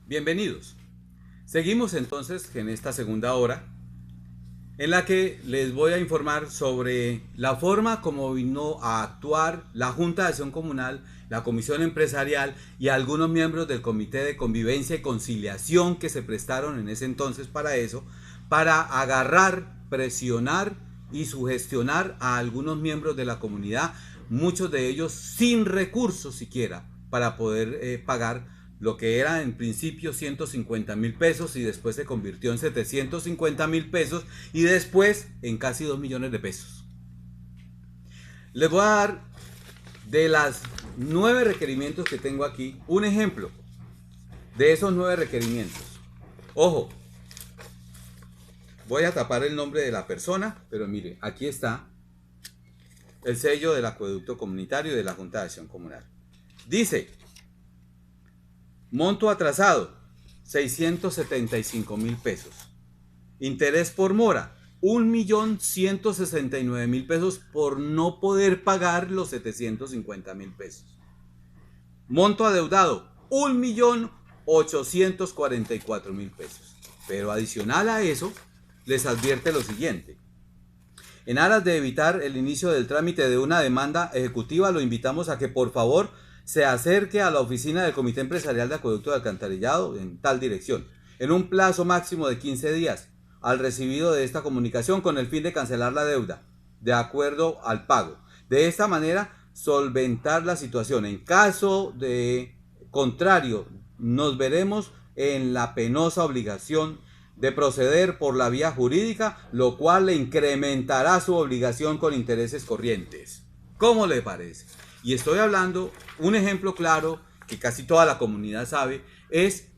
Bienvenidos. Seguimos entonces en esta segunda hora en la que les voy a informar sobre la forma como vino a actuar la Junta de Acción Comunal, la Comisión Empresarial y algunos miembros del Comité de Convivencia y Conciliación que se prestaron en ese entonces para eso, para agarrar, presionar y sugestionar a algunos miembros de la comunidad, muchos de ellos sin recursos siquiera para poder pagar lo que era en principio 150,000 pesos y después se convirtió en 750,000 pesos y después en casi 2 millones de pesos. Les voy a dar de las 9 requerimientos que tengo aquí un ejemplo de esos 9 requerimientos. Ojo, voy a tapar el nombre de la persona, pero mire, aquí está el sello del acueducto comunitario y de la Junta de Acción Comunal. Dice: monto atrasado, 675,000 pesos. Interés por mora, 1,169,000 pesos por no poder pagar los 750,000 pesos. Monto adeudado, 1,844,000 pesos. Pero adicional a eso, les advierte lo siguiente. En aras de evitar el inicio del trámite de una demanda ejecutiva, lo invitamos a que por favor se acerque a la oficina del Comité Empresarial de Acueducto de Alcantarillado en tal dirección, en un plazo máximo de 15 días, al recibido de esta comunicación con el fin de cancelar la deuda, de acuerdo al pago. De esta manera, solventar la situación. En caso de contrario, nos veremos en la penosa obligación de proceder por la vía jurídica, lo cual le incrementará su obligación con intereses corrientes. ¿Cómo le parece? Y estoy hablando, un ejemplo claro que casi toda la comunidad sabe, es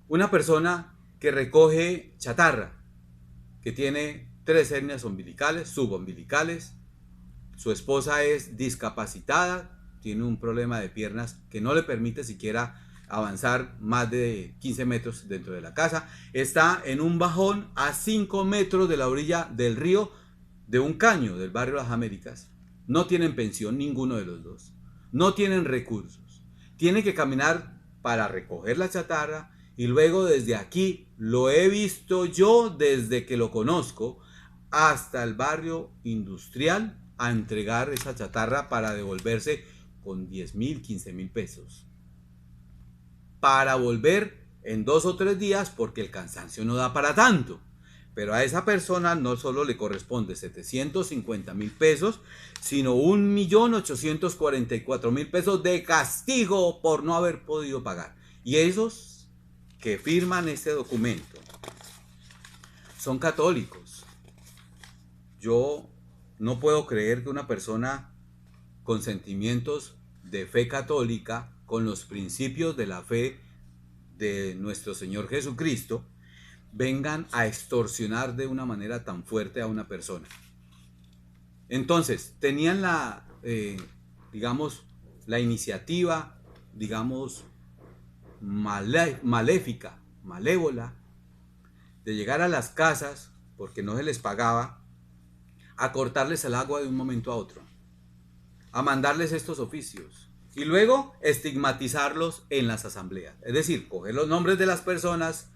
una persona que recoge chatarra, que tiene 3 hernias umbilicales, subumbilicales, su esposa es discapacitada, tiene un problema de piernas que no le permite siquiera avanzar más de 15 metros dentro de la casa, está en un bajón a 5 metros de la orilla del río, de un caño del barrio Las Américas. No tienen pensión ninguno de los dos, no tienen recursos, tiene que caminar para recoger la chatarra y luego desde aquí, lo he visto yo desde que lo conozco, hasta el barrio industrial a entregar esa chatarra para devolverse con 10,000, 15,000 pesos. Para volver en 2 o 3 días porque el cansancio no da para tanto. Pero a esa persona no solo le corresponde 750,000 pesos, sino 1,844,000 pesos de castigo por no haber podido pagar. Y esos que firman este documento son católicos. Yo no puedo creer que una persona con sentimientos de fe católica, con los principios de la fe de nuestro Señor Jesucristo, vengan a extorsionar de una manera tan fuerte a una persona. Entonces, tenían la iniciativa, maléfica, malévola, de llegar a las casas, porque no se les pagaba, a cortarles el agua de un momento a otro, a mandarles estos oficios, y luego estigmatizarlos en las asambleas. Es decir, coger los nombres de las personas,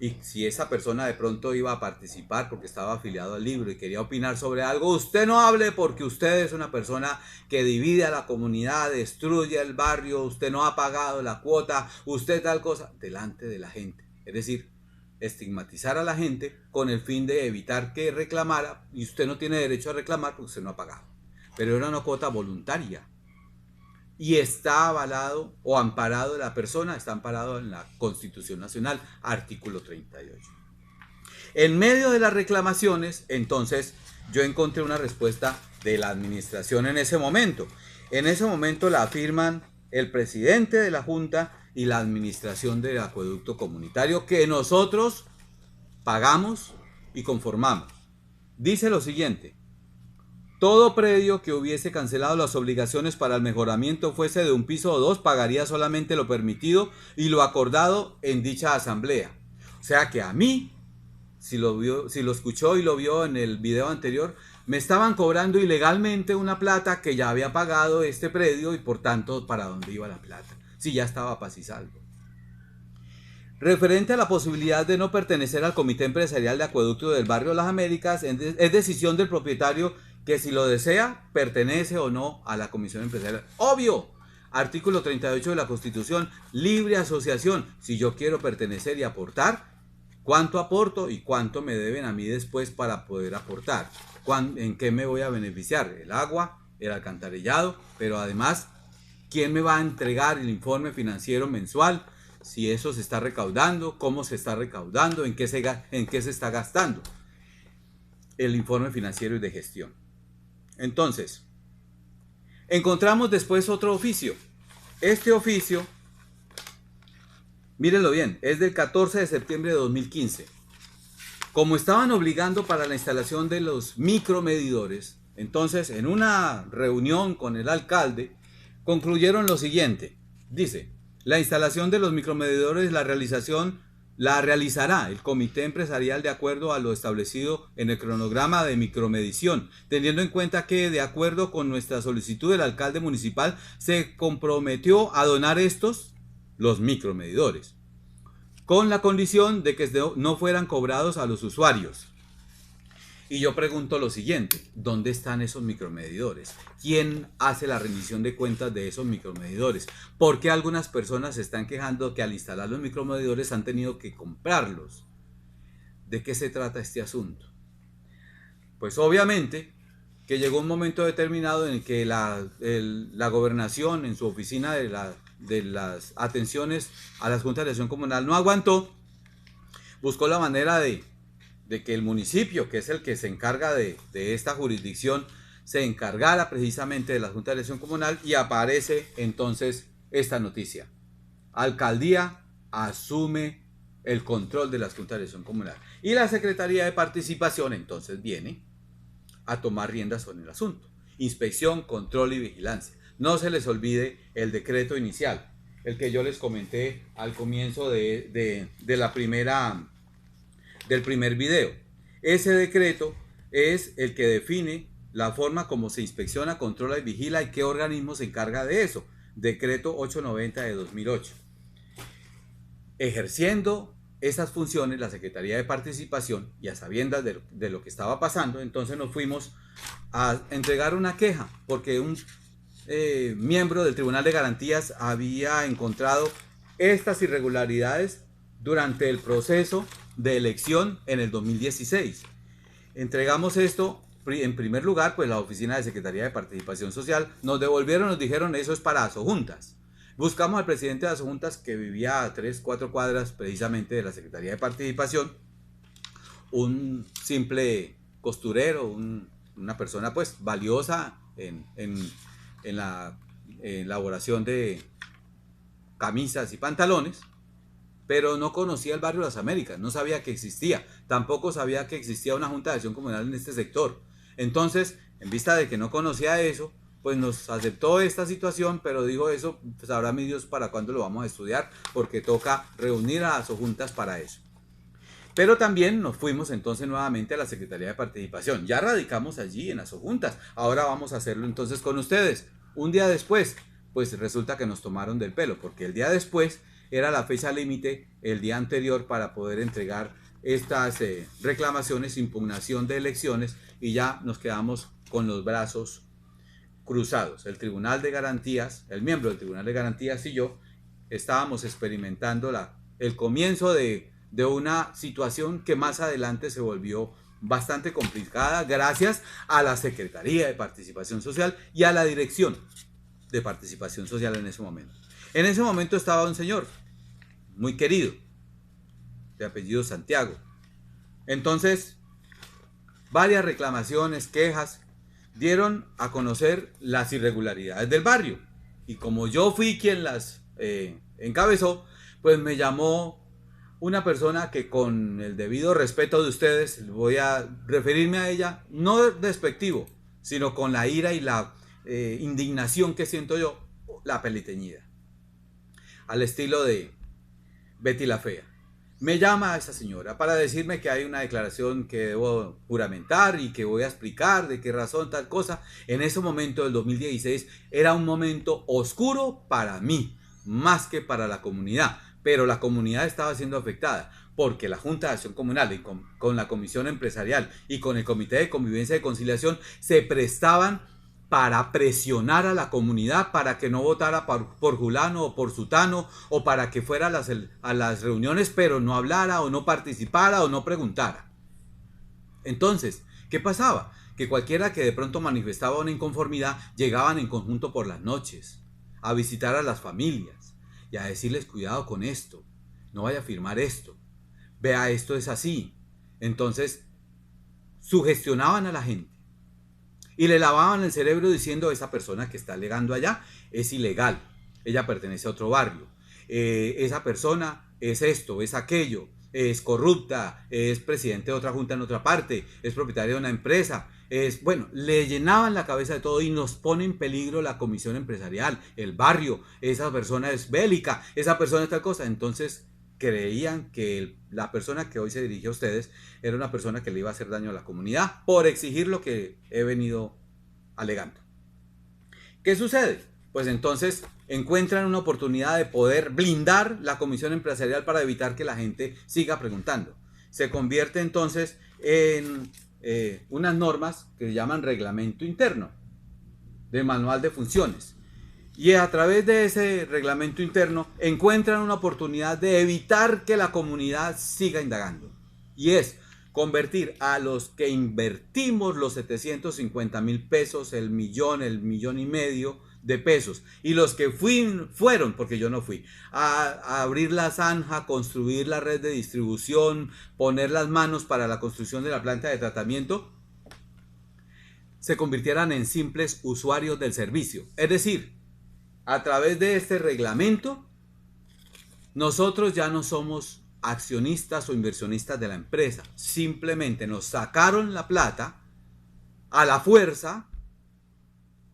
y si esa persona de pronto iba a participar porque estaba afiliado al libro y quería opinar sobre algo, usted no hable porque usted es una persona que divide a la comunidad, destruye el barrio, usted no ha pagado la cuota, usted tal cosa, delante de la gente. Es decir, estigmatizar a la gente con el fin de evitar que reclamara, y usted no tiene derecho a reclamar porque usted no ha pagado. Pero era una cuota voluntaria. Y está avalado o amparado la persona, está amparado en la Constitución Nacional, artículo 38. En medio de las reclamaciones, entonces, yo encontré una respuesta de la administración en ese momento. En ese momento la firman el presidente de la Junta y la administración del acueducto comunitario que nosotros pagamos y conformamos. Dice lo siguiente: todo predio que hubiese cancelado las obligaciones para el mejoramiento, fuese de un piso o 2, pagaría solamente lo permitido y lo acordado en dicha asamblea. O sea que a mí, si lo escuchó y lo vio en el video anterior, me estaban cobrando ilegalmente una plata que ya había pagado este predio y por tanto, ¿para dónde iba la plata? Si ya estaba paz y salvo. Referente a la posibilidad de no pertenecer al Comité Empresarial de Acueducto del Barrio Las Américas, es decisión del propietario que si lo desea, pertenece o no a la Comisión Empresarial. Obvio, artículo 38 de la Constitución, libre asociación. Si yo quiero pertenecer y aportar, ¿cuánto aporto y cuánto me deben a mí después para poder aportar? ¿En qué me voy a beneficiar? El agua, el alcantarillado, pero además, ¿quién me va a entregar el informe financiero mensual? Si eso se está recaudando, cómo se está recaudando, en qué se está gastando el informe financiero y de gestión. Entonces, encontramos después otro oficio. Este oficio, mírenlo bien, es del 14 de septiembre de 2015. Como estaban obligando para la instalación de los micromedidores, entonces en una reunión con el alcalde, concluyeron lo siguiente. Dice: la instalación de los micromedidores, la realizará el comité empresarial de acuerdo a lo establecido en el cronograma de micromedición, teniendo en cuenta que, de acuerdo con nuestra solicitud, el alcalde municipal se comprometió a donar los micromedidores, con la condición de que no fueran cobrados a los usuarios. Y yo pregunto lo siguiente: ¿dónde están esos micromedidores? ¿Quién hace la rendición de cuentas de esos micromedidores? ¿Por qué algunas personas se están quejando que al instalar los micromedidores han tenido que comprarlos? ¿De qué se trata este asunto? Pues obviamente que llegó un momento determinado en el que la gobernación, en su oficina de las atenciones a las juntas de acción comunal, no aguantó, buscó la manera de que el municipio, que es el que se encarga de esta jurisdicción, se encargara precisamente de la Junta de Elección Comunal, y aparece entonces esta noticia: alcaldía asume el control de las Juntas de Elección Comunal, y la Secretaría de Participación entonces viene a tomar riendas con el asunto. Inspección, control y vigilancia. No se les olvide el decreto inicial, el que yo les comenté al comienzo del primer video. Ese decreto es el que define la forma como se inspecciona, controla y vigila, y qué organismo se encarga de eso. Decreto 890 de 2008. Ejerciendo esas funciones, la Secretaría de Participación, y a sabiendas de lo que estaba pasando, entonces nos fuimos a entregar una queja, porque un miembro del Tribunal de Garantías había encontrado estas irregularidades durante el proceso de elección en el 2016. Entregamos esto, en primer lugar, pues la oficina de Secretaría de Participación Social. Nos devolvieron, nos dijeron: eso es para Asojuntas. Buscamos al presidente de Asojuntas, que vivía a 3-4 cuadras precisamente de la Secretaría de Participación, un simple costurero, una persona pues valiosa en la elaboración de camisas y pantalones, pero no conocía el barrio Las Américas, no sabía que existía, tampoco sabía que existía una Junta de Acción Comunal en este sector. Entonces, en vista de que no conocía eso, pues nos aceptó esta situación, pero dijo: eso, sabrá mi Dios para cuándo lo vamos a estudiar, porque toca reunir a las juntas para eso. Pero también nos fuimos entonces nuevamente a la Secretaría de Participación. Ya radicamos allí en las juntas, ahora vamos a hacerlo entonces con ustedes. Un día después, pues resulta que nos tomaron del pelo, porque el día después era la fecha límite, el día anterior, para poder entregar estas reclamaciones, impugnación de elecciones, y ya nos quedamos con los brazos cruzados. El Tribunal de Garantías, el miembro del Tribunal de Garantías y yo estábamos experimentando el comienzo de una situación que más adelante se volvió bastante complicada gracias a la Secretaría de Participación Social y a la Dirección de Participación Social en ese momento. En ese momento estaba un señor muy querido, de apellido Santiago. Entonces, varias reclamaciones, quejas, dieron a conocer las irregularidades del barrio. Y como yo fui quien las encabezó, pues me llamó una persona que, con el debido respeto de ustedes, voy a referirme a ella, no despectivo, sino con la ira y la indignación que siento yo, la peliteñida, al estilo de Betty la Fea. Me llama a esa señora para decirme que hay una declaración que debo juramentar y que voy a explicar de qué razón tal cosa. En ese momento del 2016 era un momento oscuro para mí, más que para la comunidad, pero la comunidad estaba siendo afectada porque la Junta de Acción Comunal y con la Comisión Empresarial y con el Comité de Convivencia y Conciliación se prestaban para presionar a la comunidad para que no votara por fulano o por sutano, o para que fuera a las reuniones pero no hablara o no participara o no preguntara. Entonces, ¿qué pasaba? Que cualquiera que de pronto manifestaba una inconformidad llegaban en conjunto por las noches a visitar a las familias y a decirles: cuidado con esto, no vaya a firmar esto, vea, esto es así. Entonces sugestionaban a la gente y le lavaban el cerebro diciendo: esa persona que está alegando allá es ilegal, ella pertenece a otro barrio, esa persona es esto, es aquello, es corrupta, es presidente de otra junta en otra parte, es propietario de una empresa, bueno, le llenaban la cabeza de todo y nos pone en peligro la comisión empresarial, el barrio, esa persona es bélica, esa persona es tal cosa. Entonces creían que la persona que hoy se dirige a ustedes era una persona que le iba a hacer daño a la comunidad por exigir lo que he venido alegando. ¿Qué sucede? Pues entonces encuentran una oportunidad de poder blindar la comisión empresarial para evitar que la gente siga preguntando. Se convierte entonces en unas normas que se llaman reglamento interno de manual de funciones. Y a través de ese reglamento interno encuentran una oportunidad de evitar que la comunidad siga indagando. Y es convertir a los que invertimos los 750,000 pesos, el millón y medio de pesos, y los que fueron, porque yo no fui, a abrir la zanja, construir la red de distribución, poner las manos para la construcción de la planta de tratamiento, se convirtieran en simples usuarios del servicio. Es decir, a través de este reglamento, nosotros ya no somos accionistas o inversionistas de la empresa. Simplemente nos sacaron la plata a la fuerza,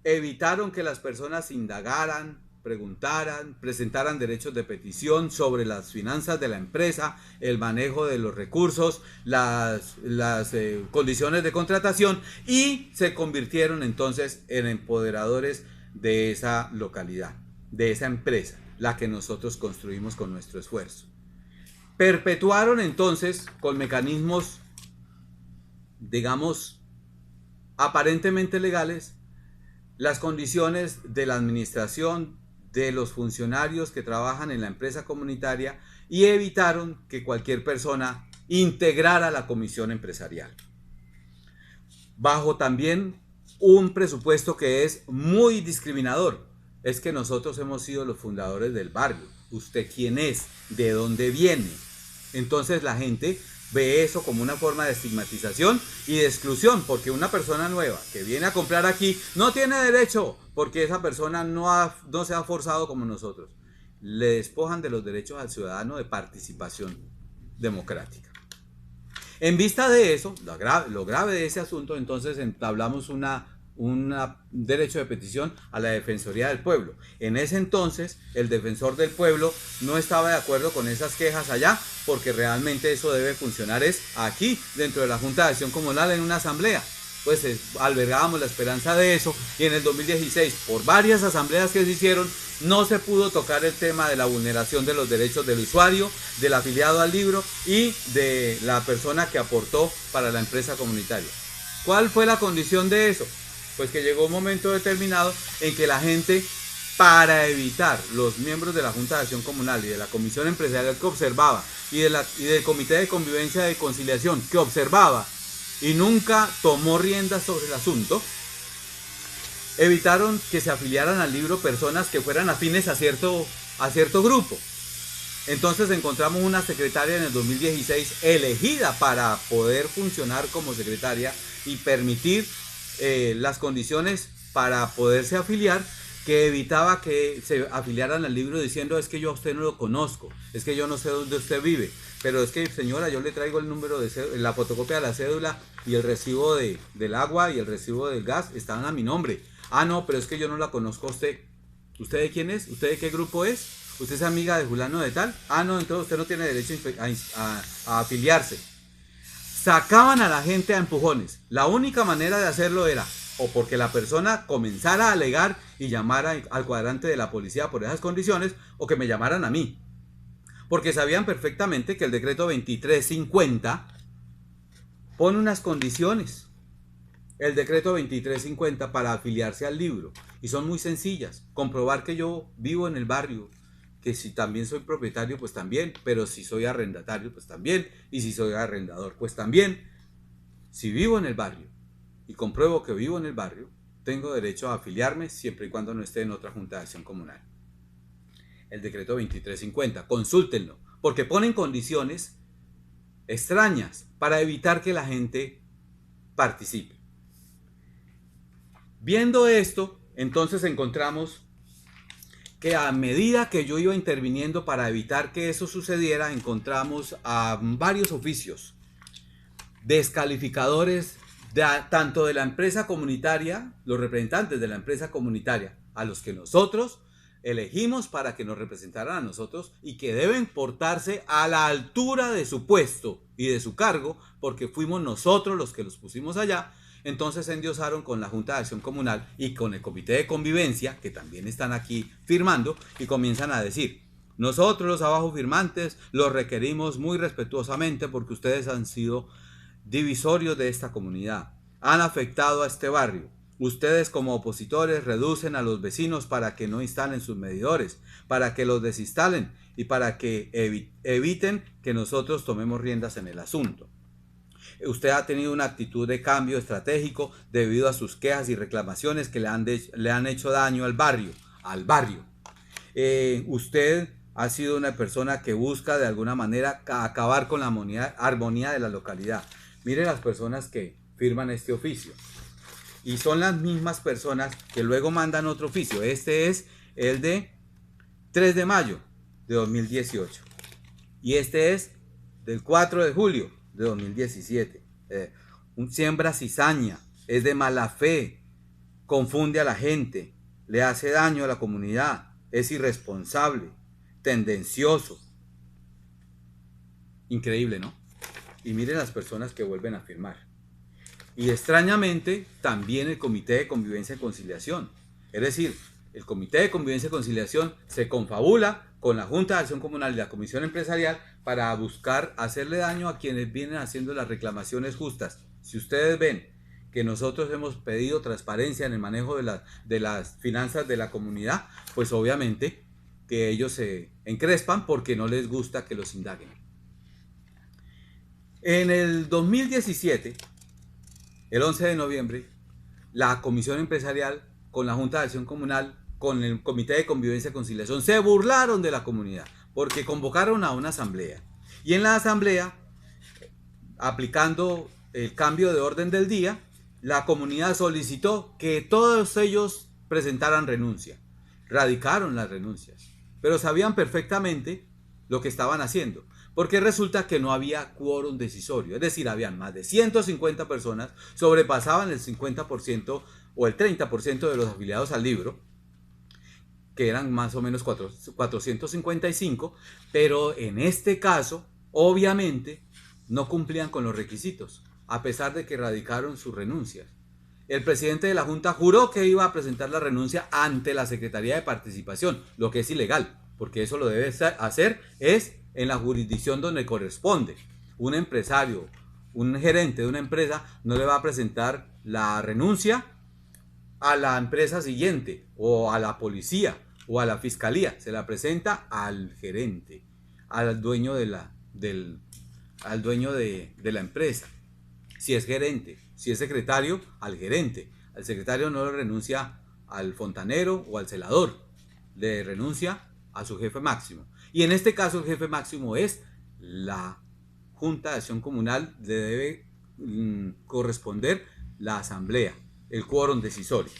evitaron que las personas indagaran, preguntaran, presentaran derechos de petición sobre las finanzas de la empresa, el manejo de los recursos, las condiciones de contratación, y se convirtieron entonces en empoderadores de esa localidad, de esa empresa, la que nosotros construimos con nuestro esfuerzo. Perpetuaron entonces con mecanismos, digamos, aparentemente legales, las condiciones de la administración, de los funcionarios que trabajan en la empresa comunitaria, y evitaron que cualquier persona integrara la comisión empresarial. Bajo también un presupuesto que es muy discriminador. Es que nosotros hemos sido los fundadores del barrio. ¿Usted quién es? ¿De dónde viene? Entonces la gente ve eso como una forma de estigmatización y de exclusión, porque una persona nueva que viene a comprar aquí no tiene derecho, porque esa persona no se ha forzado como nosotros. Le despojan de los derechos al ciudadano de participación democrática. En vista de eso, lo grave de ese asunto, entonces entablamos un derecho de petición a la Defensoría del Pueblo. En ese entonces, el defensor del pueblo no estaba de acuerdo con esas quejas allá, porque realmente eso debe funcionar es aquí, dentro de la Junta de Acción Comunal, en una asamblea. Pues albergábamos la esperanza de eso, y en el 2016, por varias asambleas que se hicieron, no se pudo tocar el tema de la vulneración de los derechos del usuario, del afiliado al libro y de la persona que aportó para la empresa comunitaria. ¿Cuál fue la condición de eso? Pues que llegó un momento determinado en que la gente, para evitar, los miembros de la Junta de Acción Comunal y de la Comisión Empresarial que observaba, y del Comité de Convivencia y Conciliación que observaba y nunca tomó riendas sobre el asunto, evitaron que se afiliaran al libro personas que fueran afines a cierto grupo. Entonces encontramos una secretaria en el 2016 elegida para poder funcionar como secretaria y permitir las condiciones para poderse afiliar, que evitaba que se afiliaran al libro diciendo: es que yo a usted no lo conozco, es que yo no sé dónde usted vive, pero es que, señora, yo le traigo el número de la fotocopia de la cédula y el recibo del agua y el recibo del gas están a mi nombre. Ah, no, pero es que yo no la conozco a usted. ¿Usted de quién es? ¿Usted de qué grupo es? ¿Usted es amiga de fulano de tal? Ah, no, entonces usted no tiene derecho a afiliarse. Sacaban a la gente a empujones. La única manera de hacerlo era o porque la persona comenzara a alegar y llamara al cuadrante de la policía por esas condiciones, o que me llamaran a mí. porque sabían perfectamente que el decreto 2350 pone unas condiciones. El decreto 2350 para afiliarse al libro, y son muy sencillas: comprobar que yo vivo en el barrio, que si también soy propietario pues también, pero si soy arrendatario pues también, y si soy arrendador pues también. Si vivo en el barrio y compruebo que vivo en el barrio, tengo derecho a afiliarme siempre y cuando no esté en otra junta de acción comunal. El decreto 2350, consúltenlo, porque ponen condiciones extrañas para evitar que la gente participe. Viendo esto, entonces encontramos que a medida que yo iba interviniendo para evitar que eso sucediera, encontramos a varios oficios descalificadores tanto de la empresa comunitaria, los representantes de la empresa comunitaria, a los que nosotros elegimos para que nos representaran a nosotros, y que deben portarse a la altura de su puesto y de su cargo, porque fuimos nosotros los que los pusimos allá. Entonces se endiosaron con la Junta de Acción Comunal y con el Comité de Convivencia, que también están aquí firmando, y comienzan a decir: nosotros los abajo firmantes los requerimos muy respetuosamente porque ustedes han sido divisorios de esta comunidad, han afectado a este barrio. Ustedes como opositores reducen a los vecinos para que no instalen sus medidores, para que los desinstalen y para que eviten que nosotros tomemos riendas en el asunto. Usted ha tenido una actitud de cambio estratégico debido a sus quejas y reclamaciones que le han hecho daño al barrio. Usted ha sido una persona que busca de alguna manera acabar con la armonía de la localidad. Mire las personas que firman este oficio. Y son las mismas personas que luego mandan otro oficio. Este es el de 3 de mayo de 2018. Y este es del 4 de julio de 2017. Siembra cizaña, es de mala fe, confunde a la gente, le hace daño a la comunidad, es irresponsable, tendencioso. Increíble, ¿no? Y miren las personas que vuelven a firmar. Y extrañamente también el Comité de Convivencia y Conciliación. Es decir, el Comité de Convivencia y Conciliación se confabula con la Junta de Acción Comunal y la Comisión Empresarial para buscar hacerle daño a quienes vienen haciendo las reclamaciones justas. Si ustedes ven que nosotros hemos pedido transparencia en el manejo de las finanzas de la comunidad, pues obviamente que ellos se encrespan porque no les gusta que los indaguen. En el 2017, el 11 de noviembre, la Comisión Empresarial con la Junta de Acción Comunal, con el Comité de Convivencia y Conciliación, se burlaron de la comunidad porque convocaron a una asamblea. Y en la asamblea, aplicando el cambio de orden del día, la comunidad solicitó que todos ellos presentaran renuncia. Radicaron las renuncias, pero sabían perfectamente lo que estaban haciendo, porque resulta que no había quórum decisorio. Es decir, habían más de 150 personas, sobrepasaban el 50% o el 30% de los afiliados al libro, que eran más o menos 455, pero en este caso, obviamente, no cumplían con los requisitos, a pesar de que radicaron sus renuncias. El presidente de la Junta juró que iba a presentar la renuncia ante la Secretaría de Participación, lo que es ilegal, porque eso lo debe hacer es en la jurisdicción donde corresponde. Un empresario, un gerente de una empresa no le va a presentar la renuncia a la empresa siguiente, o a la policía, o a la fiscalía. Se la presenta al gerente, al dueño de la empresa. Si es gerente, si es secretario, al gerente. Al secretario no le renuncia al fontanero o al celador, le renuncia a su jefe máximo. Y en este caso el jefe máximo es la Junta de Acción Comunal, le debe corresponder la asamblea, el quórum decisorio.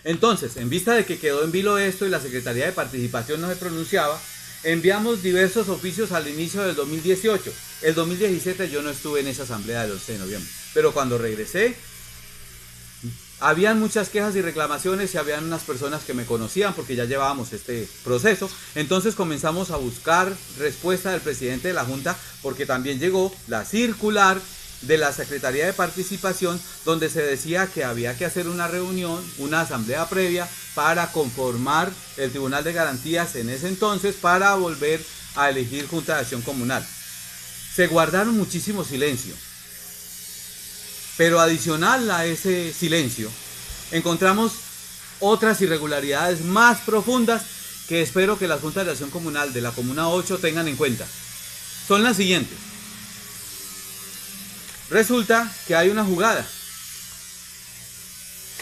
Entonces, en vista de que quedó en vilo esto y la Secretaría de Participación no se pronunciaba, enviamos diversos oficios al inicio del 2018. El 2017 yo no estuve en esa asamblea del 11 de noviembre, pero cuando regresé, habían muchas quejas y reclamaciones y habían unas personas que me conocían porque ya llevábamos este proceso. Entonces comenzamos a buscar respuesta del presidente de la Junta, porque también llegó la circular de la Secretaría de Participación donde se decía que había que hacer una reunión, una asamblea previa para conformar el Tribunal de Garantías en ese entonces, para volver a elegir Junta de Acción Comunal. Se guardaron muchísimo silencio. Pero adicional a ese silencio, encontramos otras irregularidades más profundas que espero que las Juntas de Acción Comunal de la Comuna 8 tengan en cuenta. Son las siguientes. Resulta que hay una jugada.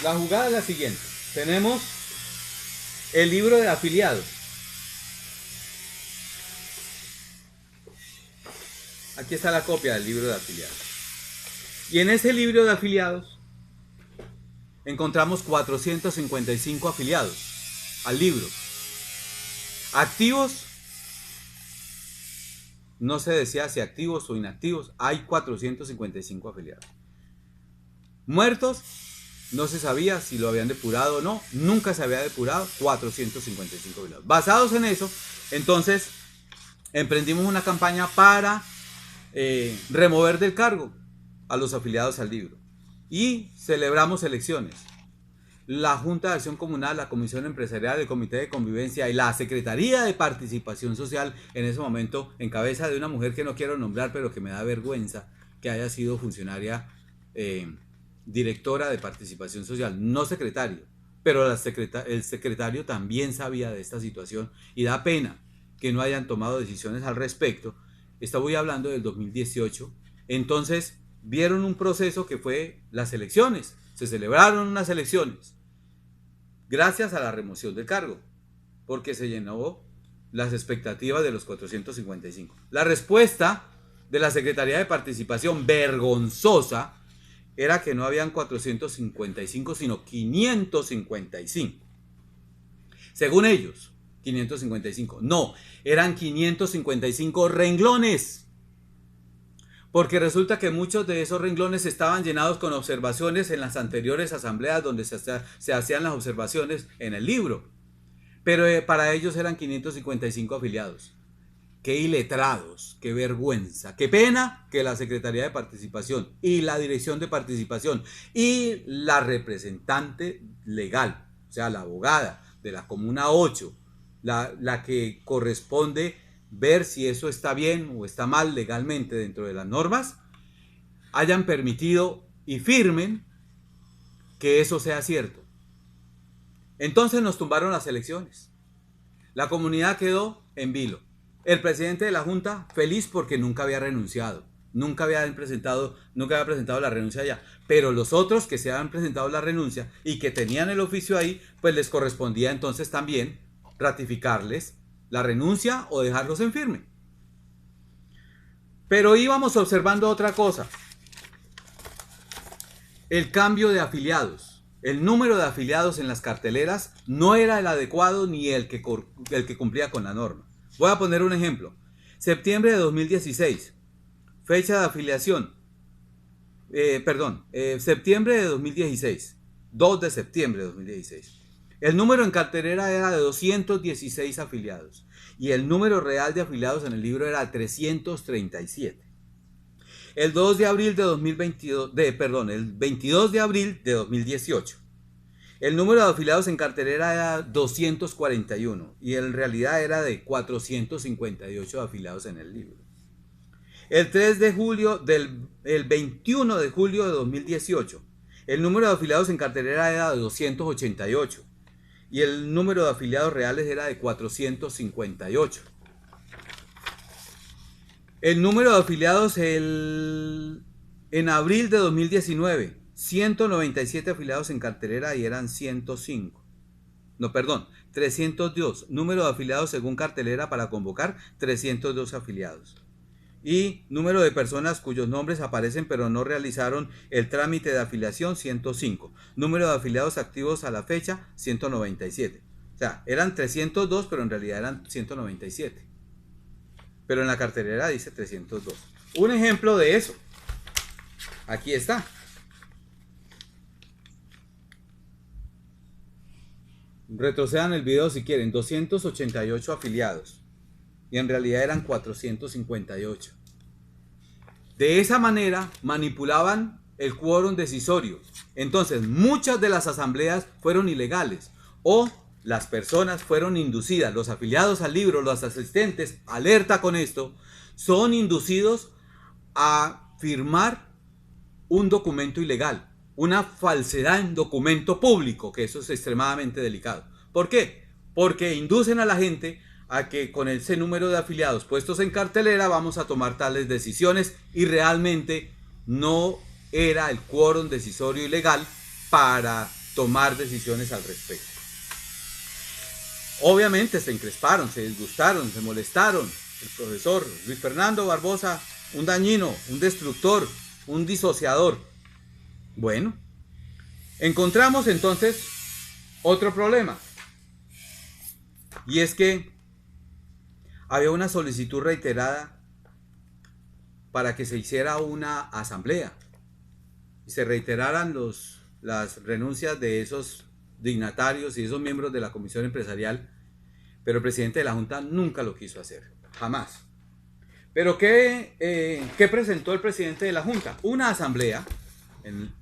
La jugada es la siguiente. Tenemos el libro de afiliados. Aquí está la copia del libro de afiliados. Y en ese libro de afiliados encontramos 455 afiliados al libro. Activos, no se decía si activos o inactivos, hay 455 afiliados. Muertos, no se sabía si lo habían depurado o no, nunca se había depurado, 455 afiliados. Basados en eso, entonces emprendimos una campaña para remover del cargo a los afiliados al libro y celebramos elecciones. La Junta de Acción Comunal, la Comisión Empresarial, el Comité de Convivencia y la Secretaría de Participación Social, en ese momento, en cabeza de una mujer que no quiero nombrar, pero que me da vergüenza que haya sido funcionaria, directora de Participación Social, no secretario, pero el secretario también sabía de esta situación y da pena que no hayan tomado decisiones al respecto. Estoy hablando del 2018. Entonces, vieron un proceso que fue las elecciones. Se celebraron unas elecciones gracias a la remoción del cargo, porque se llenó las expectativas de los 455. La respuesta de la Secretaría de Participación, vergonzosa, era que no habían 455, sino 555. Según ellos, 555. No, eran 555 renglones. Porque resulta que muchos de esos renglones estaban llenados con observaciones en las anteriores asambleas donde se hacían las observaciones en el libro. Pero para ellos eran 555 afiliados. Qué iletrados, qué vergüenza, qué pena que la Secretaría de Participación y la Dirección de Participación y la representante legal, o sea, la abogada de la Comuna 8, la que corresponde ver si eso está bien o está mal legalmente dentro de las normas, hayan permitido y firmen que eso sea cierto. Entonces nos tumbaron las elecciones. La comunidad quedó en vilo. El presidente de la Junta feliz porque nunca había renunciado, nunca había presentado la renuncia allá. Pero los otros que se habían presentado la renuncia y que tenían el oficio ahí, pues les correspondía entonces también ratificarles la renuncia o dejarlos en firme. Pero íbamos observando otra cosa. El cambio de afiliados. El número de afiliados en las carteleras no era el adecuado ni el que cumplía con la norma. Voy a poner un ejemplo. Septiembre de 2016. Fecha de afiliación. Septiembre de 2016. 2 de septiembre de 2016. El número en cartelera era de 216 afiliados y el número real de afiliados en el libro era 337. El 2 de abril de 2022, el 22 de abril de 2018. El número de afiliados en cartelera era 241 y en realidad era de 458 afiliados en el libro. El 21 de julio de 2018. El número de afiliados en cartelera era de 288. Y el número de afiliados reales era de 458. El número de afiliados en abril de 2019, 197 afiliados en cartelera y eran 105. 302. Número de afiliados según cartelera para convocar, 302 afiliados. Y número de personas cuyos nombres aparecen pero no realizaron el trámite de afiliación, 105. Número de afiliados activos a la fecha, 197. O sea, eran 302, pero en realidad eran 197. Pero en la cartelera dice 302. Un ejemplo de eso. Aquí está. Retrocedan el video si quieren. 288 afiliados. Y en realidad eran 458. De esa manera manipulaban el quórum decisorio. Entonces muchas de las asambleas fueron ilegales o las personas fueron inducidas, los afiliados al libro, los asistentes, alerta con esto, son inducidos a firmar un documento ilegal, una falsedad en documento público, que eso es extremadamente delicado. ¿Por qué? Porque inducen a la gente a que con ese número de afiliados puestos en cartelera vamos a tomar tales decisiones y realmente no era el quórum decisorio y legal para tomar decisiones al respecto. Obviamente se encresparon, se disgustaron, se molestaron. El profesor Luis Fernando Barbosa, un dañino, un destructor, un disociador. Bueno, encontramos entonces otro problema. Y es que había una solicitud reiterada para que se hiciera una asamblea y se reiteraran las renuncias de esos dignatarios y esos miembros de la comisión empresarial, pero el presidente de la Junta nunca lo quiso hacer, jamás. Pero ¿qué presentó el presidente de la Junta? Una asamblea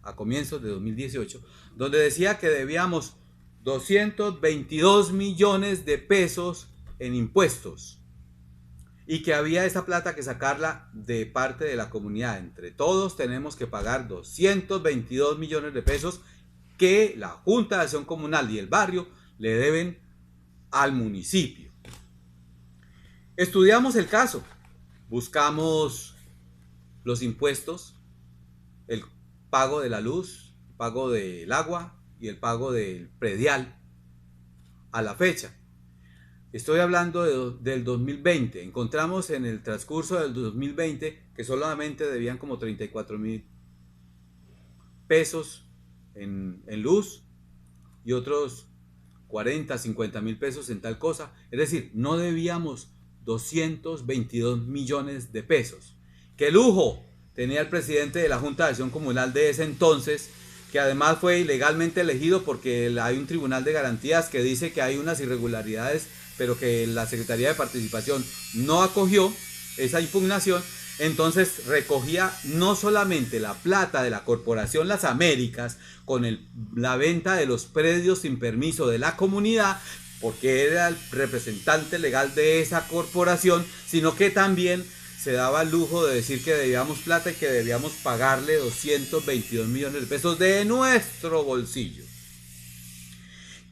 a comienzos de 2018, donde decía que debíamos 222 millones de pesos en impuestos y que había esa plata que sacarla de parte de la comunidad. Entre todos tenemos que pagar 222 millones de pesos que la Junta de Acción Comunal y el barrio le deben al municipio. Estudiamos el caso, buscamos los impuestos, el pago de la luz, el pago del agua y el pago del predial a la fecha. Estoy hablando del 2020. Encontramos en el transcurso del 2020 que solamente debían como 34.000 pesos en luz y otros 40, 50 mil pesos en tal cosa. Es decir, no debíamos 222 millones de pesos. ¡Qué lujo tenía el presidente de la Junta de Acción Comunal de ese entonces, que además fue ilegalmente elegido porque hay un tribunal de garantías que dice que hay unas irregularidades, pero que la Secretaría de Participación no acogió esa impugnación? Entonces recogía no solamente la plata de la Corporación Las Américas con la venta de los predios sin permiso de la comunidad, porque era el representante legal de esa corporación, sino que también se daba el lujo de decir que debíamos plata y que debíamos pagarle 222 millones de pesos de nuestro bolsillo.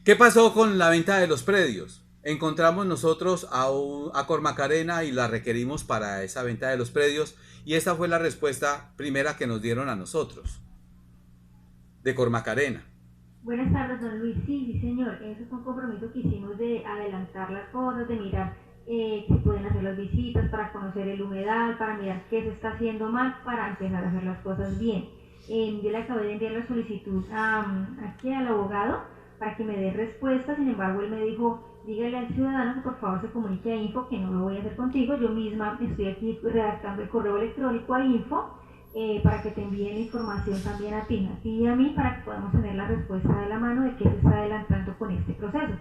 ¿Qué pasó con la venta de los predios? Encontramos nosotros a Cormacarena y la requerimos para esa venta de los predios, y esa fue la respuesta primera que nos dieron a nosotros, de Cormacarena. Buenas tardes, don Luis. Sí, señor. Eso fue un compromiso que hicimos de adelantar las cosas, de mirar si pueden hacer las visitas, para conocer el humedal, para mirar qué se está haciendo mal, para empezar a hacer las cosas bien. Yo le acabé de enviar la solicitud aquí al abogado para que me dé respuesta. Sin embargo, él me dijo: dígale al ciudadano que por favor se comunique a Info, que no lo voy a hacer contigo. Yo misma estoy aquí redactando el correo electrónico a Info para que te envíen información también a ti y a mí, para que podamos tener la respuesta de la mano de qué se está adelantando con este proceso.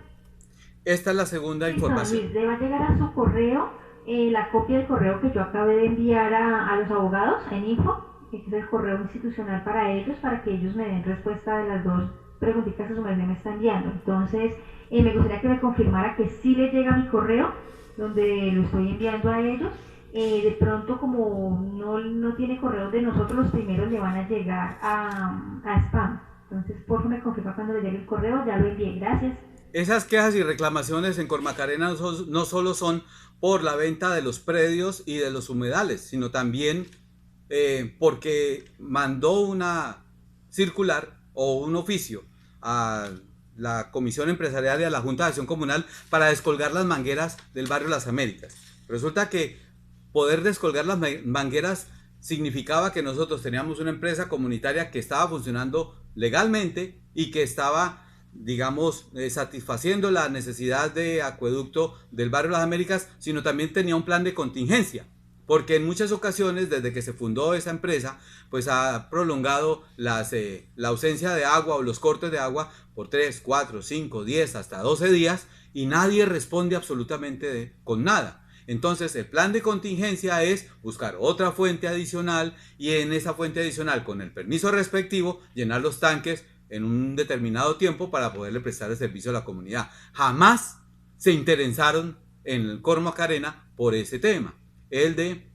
Esta es la segunda información. Luis, le va a llegar a su correo la copia del correo que yo acabé de enviar a los abogados en Info, que es el correo institucional para ellos, para que ellos me den respuesta de las dos preguntitas que su merced me está enviando. Entonces, me gustaría que me confirmara que sí les llega mi correo, donde lo estoy enviando a ellos. De pronto, como no tiene correo de nosotros, los primeros le van a llegar a spam. Entonces, por favor, me confirma cuando le llegue el correo. Ya lo envié, gracias. Esas quejas y reclamaciones en Cormacarena no solo son por la venta de los predios y de los humedales, sino también porque mandó una circular o un oficio a la Comisión Empresarial y a la Junta de Acción Comunal para descolgar las mangueras del barrio Las Américas. Resulta que poder descolgar las mangueras significaba que nosotros teníamos una empresa comunitaria que estaba funcionando legalmente y que estaba, digamos, satisfaciendo la necesidad de acueducto del barrio Las Américas, sino también tenía un plan de contingencia, porque en muchas ocasiones, desde que se fundó esa empresa, pues ha prolongado la ausencia de agua o los cortes de agua por 3, 4, 5, 10, hasta 12 días, y nadie responde absolutamente con nada. Entonces el plan de contingencia es buscar otra fuente adicional, y en esa fuente adicional, con el permiso respectivo, llenar los tanques en un determinado tiempo para poderle prestar el servicio a la comunidad. Jamás se interesaron en el Cor Macarena por ese tema, el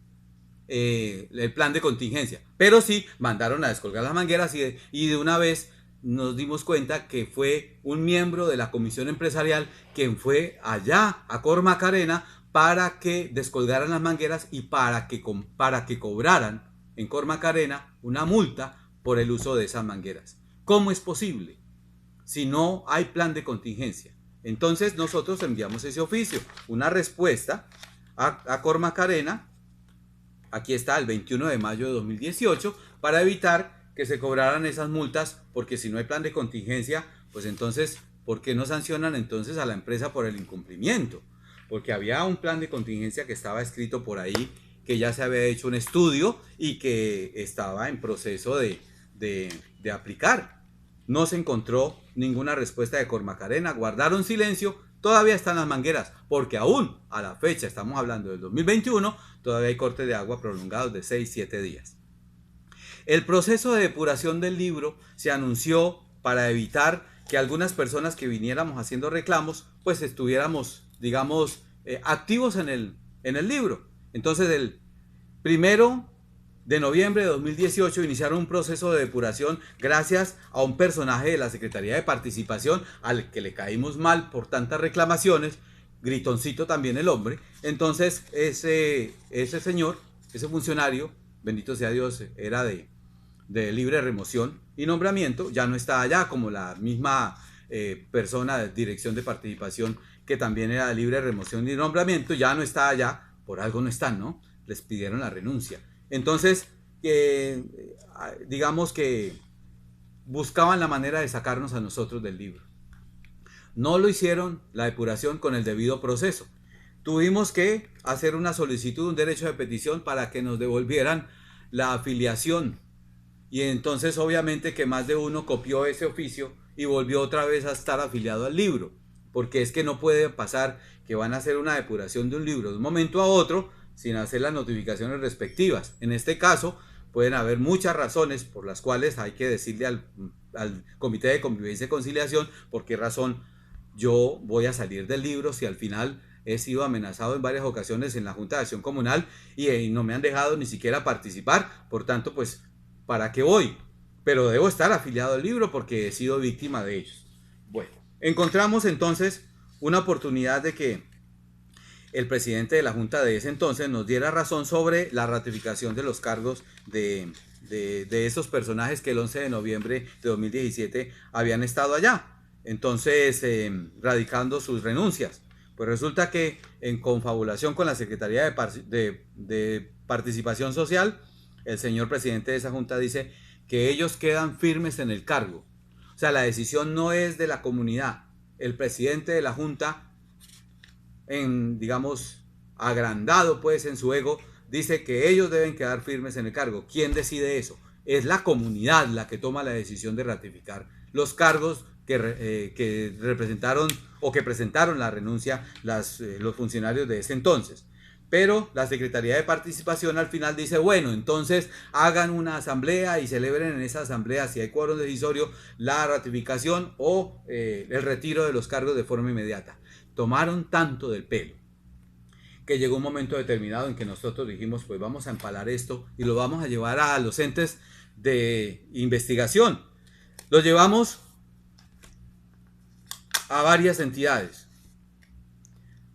plan de contingencia. Pero sí mandaron a descolgar las mangueras y de una vez nos dimos cuenta que fue un miembro de la comisión empresarial quien fue allá a Cor Macarena para que descolgaran las mangueras y para que cobraran en Cor Macarena una multa por el uso de esas mangueras. ¿Cómo es posible si no hay plan de contingencia? Entonces nosotros enviamos ese oficio, una respuesta a Cor Macarena, aquí está, el 21 de mayo de 2018, para evitar que se cobraran esas multas, porque si no hay plan de contingencia, pues entonces, ¿por qué no sancionan entonces a la empresa por el incumplimiento? Porque había un plan de contingencia que estaba escrito por ahí, que ya se había hecho un estudio y que estaba en proceso de aplicar. No se encontró ninguna respuesta de Cor Macarena, guardaron silencio, todavía están las mangueras, porque aún a la fecha, estamos hablando del 2021, todavía hay cortes de agua prolongados de 6-7 días. El proceso de depuración del libro se anunció para evitar que algunas personas que viniéramos haciendo reclamos, pues estuviéramos, digamos, activos en el libro. Entonces, el 1 de noviembre de 2018 iniciaron un proceso de depuración gracias a un personaje de la Secretaría de Participación al que le caímos mal por tantas reclamaciones, gritoncito también el hombre. Entonces, ese señor, ese funcionario, bendito sea Dios, era de libre remoción y nombramiento, ya no está allá, como la misma persona de dirección de participación que también era de libre remoción y nombramiento, ya no está allá, por algo no están, ¿no? Les pidieron la renuncia. Entonces, digamos que buscaban la manera de sacarnos a nosotros del libro. No lo hicieron la depuración con el debido proceso. Tuvimos que hacer una solicitud, un derecho de petición para que nos devolvieran la afiliación. Y entonces obviamente que más de uno copió ese oficio y volvió otra vez a estar afiliado al libro. Porque es que no puede pasar que van a hacer una depuración de un libro de un momento a otro sin hacer las notificaciones respectivas. En este caso pueden haber muchas razones por las cuales hay que decirle al Comité de Convivencia y Conciliación por qué razón yo voy a salir del libro si al final he sido amenazado en varias ocasiones en la Junta de Acción Comunal y no me han dejado ni siquiera participar. Por tanto, pues, ¿para qué voy? Pero debo estar afiliado al libro porque he sido víctima de ellos. Bueno, encontramos entonces una oportunidad de que el presidente de la Junta de ese entonces nos diera razón sobre la ratificación de los cargos de esos personajes que el 11 de noviembre de 2017 habían estado allá. Entonces, radicando sus renuncias. Pues resulta que en confabulación con la Secretaría de Participación Social, el señor presidente de esa junta dice que ellos quedan firmes en el cargo. O sea, la decisión no es de la comunidad. El presidente de la junta, digamos, agrandado pues en su ego, dice que ellos deben quedar firmes en el cargo. ¿Quién decide eso? Es la comunidad la que toma la decisión de ratificar los cargos que representaron o que presentaron la renuncia los funcionarios de ese entonces. Pero la Secretaría de Participación al final dice, bueno, entonces hagan una asamblea y celebren en esa asamblea, si hay quórum decisorio, la ratificación o el retiro de los cargos de forma inmediata. Tomaron tanto del pelo que llegó un momento determinado en que nosotros dijimos, pues vamos a empalar esto y lo vamos a llevar a los entes de investigación. Lo llevamos a varias entidades,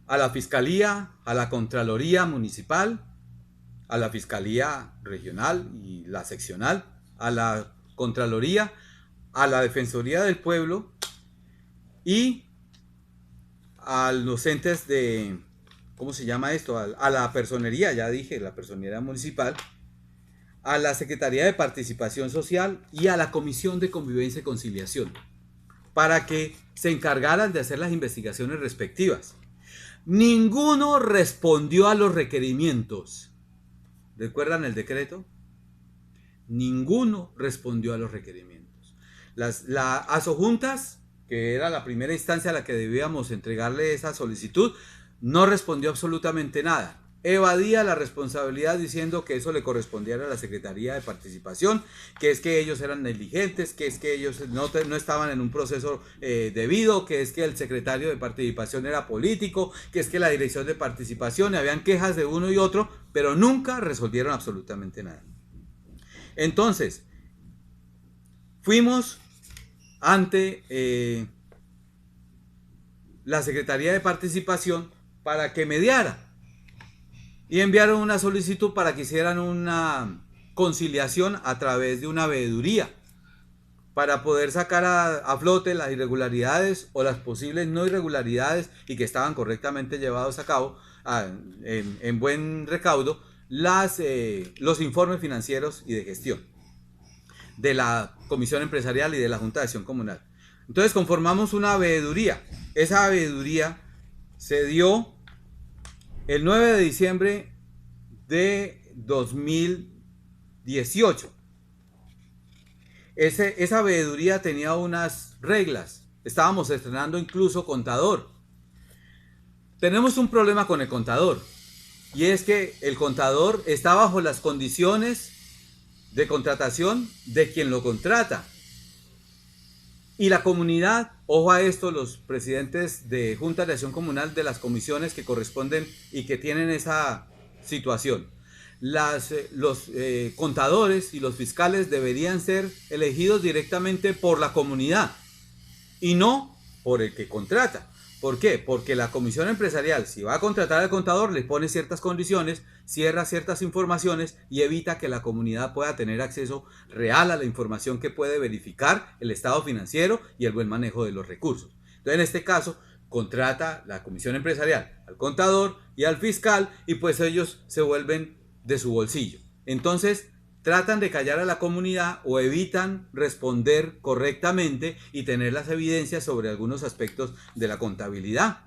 a la Fiscalía, a la Contraloría Municipal, a la Fiscalía Regional y la Seccional, a la Contraloría, a la Defensoría del Pueblo y a los entes de, ¿cómo se llama esto? A la personería, ya dije, la personería municipal, a la Secretaría de Participación Social y a la Comisión de Convivencia y Conciliación, para que se encargaran de hacer las investigaciones respectivas. Ninguno respondió a los requerimientos. ¿Recuerdan el decreto? Ninguno respondió a los requerimientos. Las asojuntas, que era la primera instancia a la que debíamos entregarle esa solicitud, no respondió absolutamente nada. evadía la responsabilidad diciendo que eso le correspondía a la Secretaría de Participación, que es que ellos eran negligentes, que es que ellos no estaban en un proceso debido, que es que el secretario de Participación era político, que es que la Dirección de Participación, habían quejas de uno y otro, pero nunca resolvieron absolutamente nada. Entonces, fuimos ante la Secretaría de Participación para que mediara y enviaron una solicitud para que hicieran una conciliación a través de una veeduría para poder sacar a flote las irregularidades o las posibles no irregularidades y que estaban correctamente llevados a cabo en buen recaudo los informes financieros y de gestión de la Comisión Empresarial y de la Junta de Acción Comunal. Entonces conformamos una veeduría. Esa veeduría se dio el 9 de diciembre de 2018. Esa veeduría tenía unas reglas. Estábamos estrenando incluso contador. Tenemos un problema con el contador. Y es que el contador está bajo las condiciones de contratación de quien lo contrata. Y la comunidad, ojo a esto, los presidentes de Junta de Acción Comunal de las comisiones que corresponden y que tienen esa situación. Los contadores y los fiscales deberían ser elegidos directamente por la comunidad y no por el que contrata. ¿Por qué? Porque la comisión empresarial, si va a contratar al contador, le pone ciertas condiciones, cierra ciertas informaciones y evita que la comunidad pueda tener acceso real a la información que puede verificar el estado financiero y el buen manejo de los recursos. Entonces, en este caso, contrata la comisión empresarial al contador y al fiscal y pues ellos se vuelven de su bolsillo. Entonces, tratan de callar a la comunidad o evitan responder correctamente y tener las evidencias sobre algunos aspectos de la contabilidad.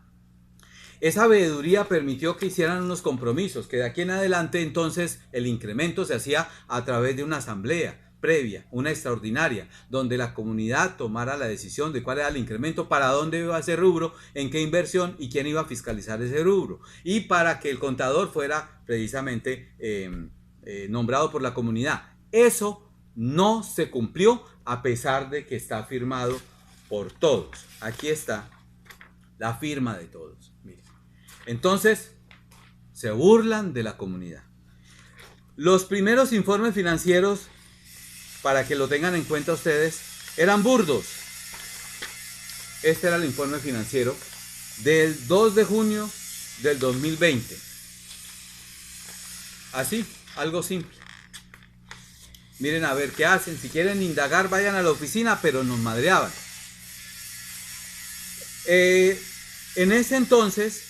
Esa veeduría permitió que hicieran unos compromisos, que de aquí en adelante entonces el incremento se hacía a través de una asamblea previa, una extraordinaria, donde la comunidad tomara la decisión de cuál era el incremento, para dónde iba ese rubro, en qué inversión y quién iba a fiscalizar ese rubro. Y para que el contador fuera precisamente nombrado por la comunidad. Eso no se cumplió a pesar de que está firmado por todos. Aquí está la firma de todos. Miren. Entonces, se burlan de la comunidad. Los primeros informes financieros, para que lo tengan en cuenta ustedes, eran burdos. Este era el informe financiero del 2 de junio del 2020. Así. Algo simple. Miren a ver qué hacen. Si quieren indagar, vayan a la oficina, pero nos madreaban. En ese entonces,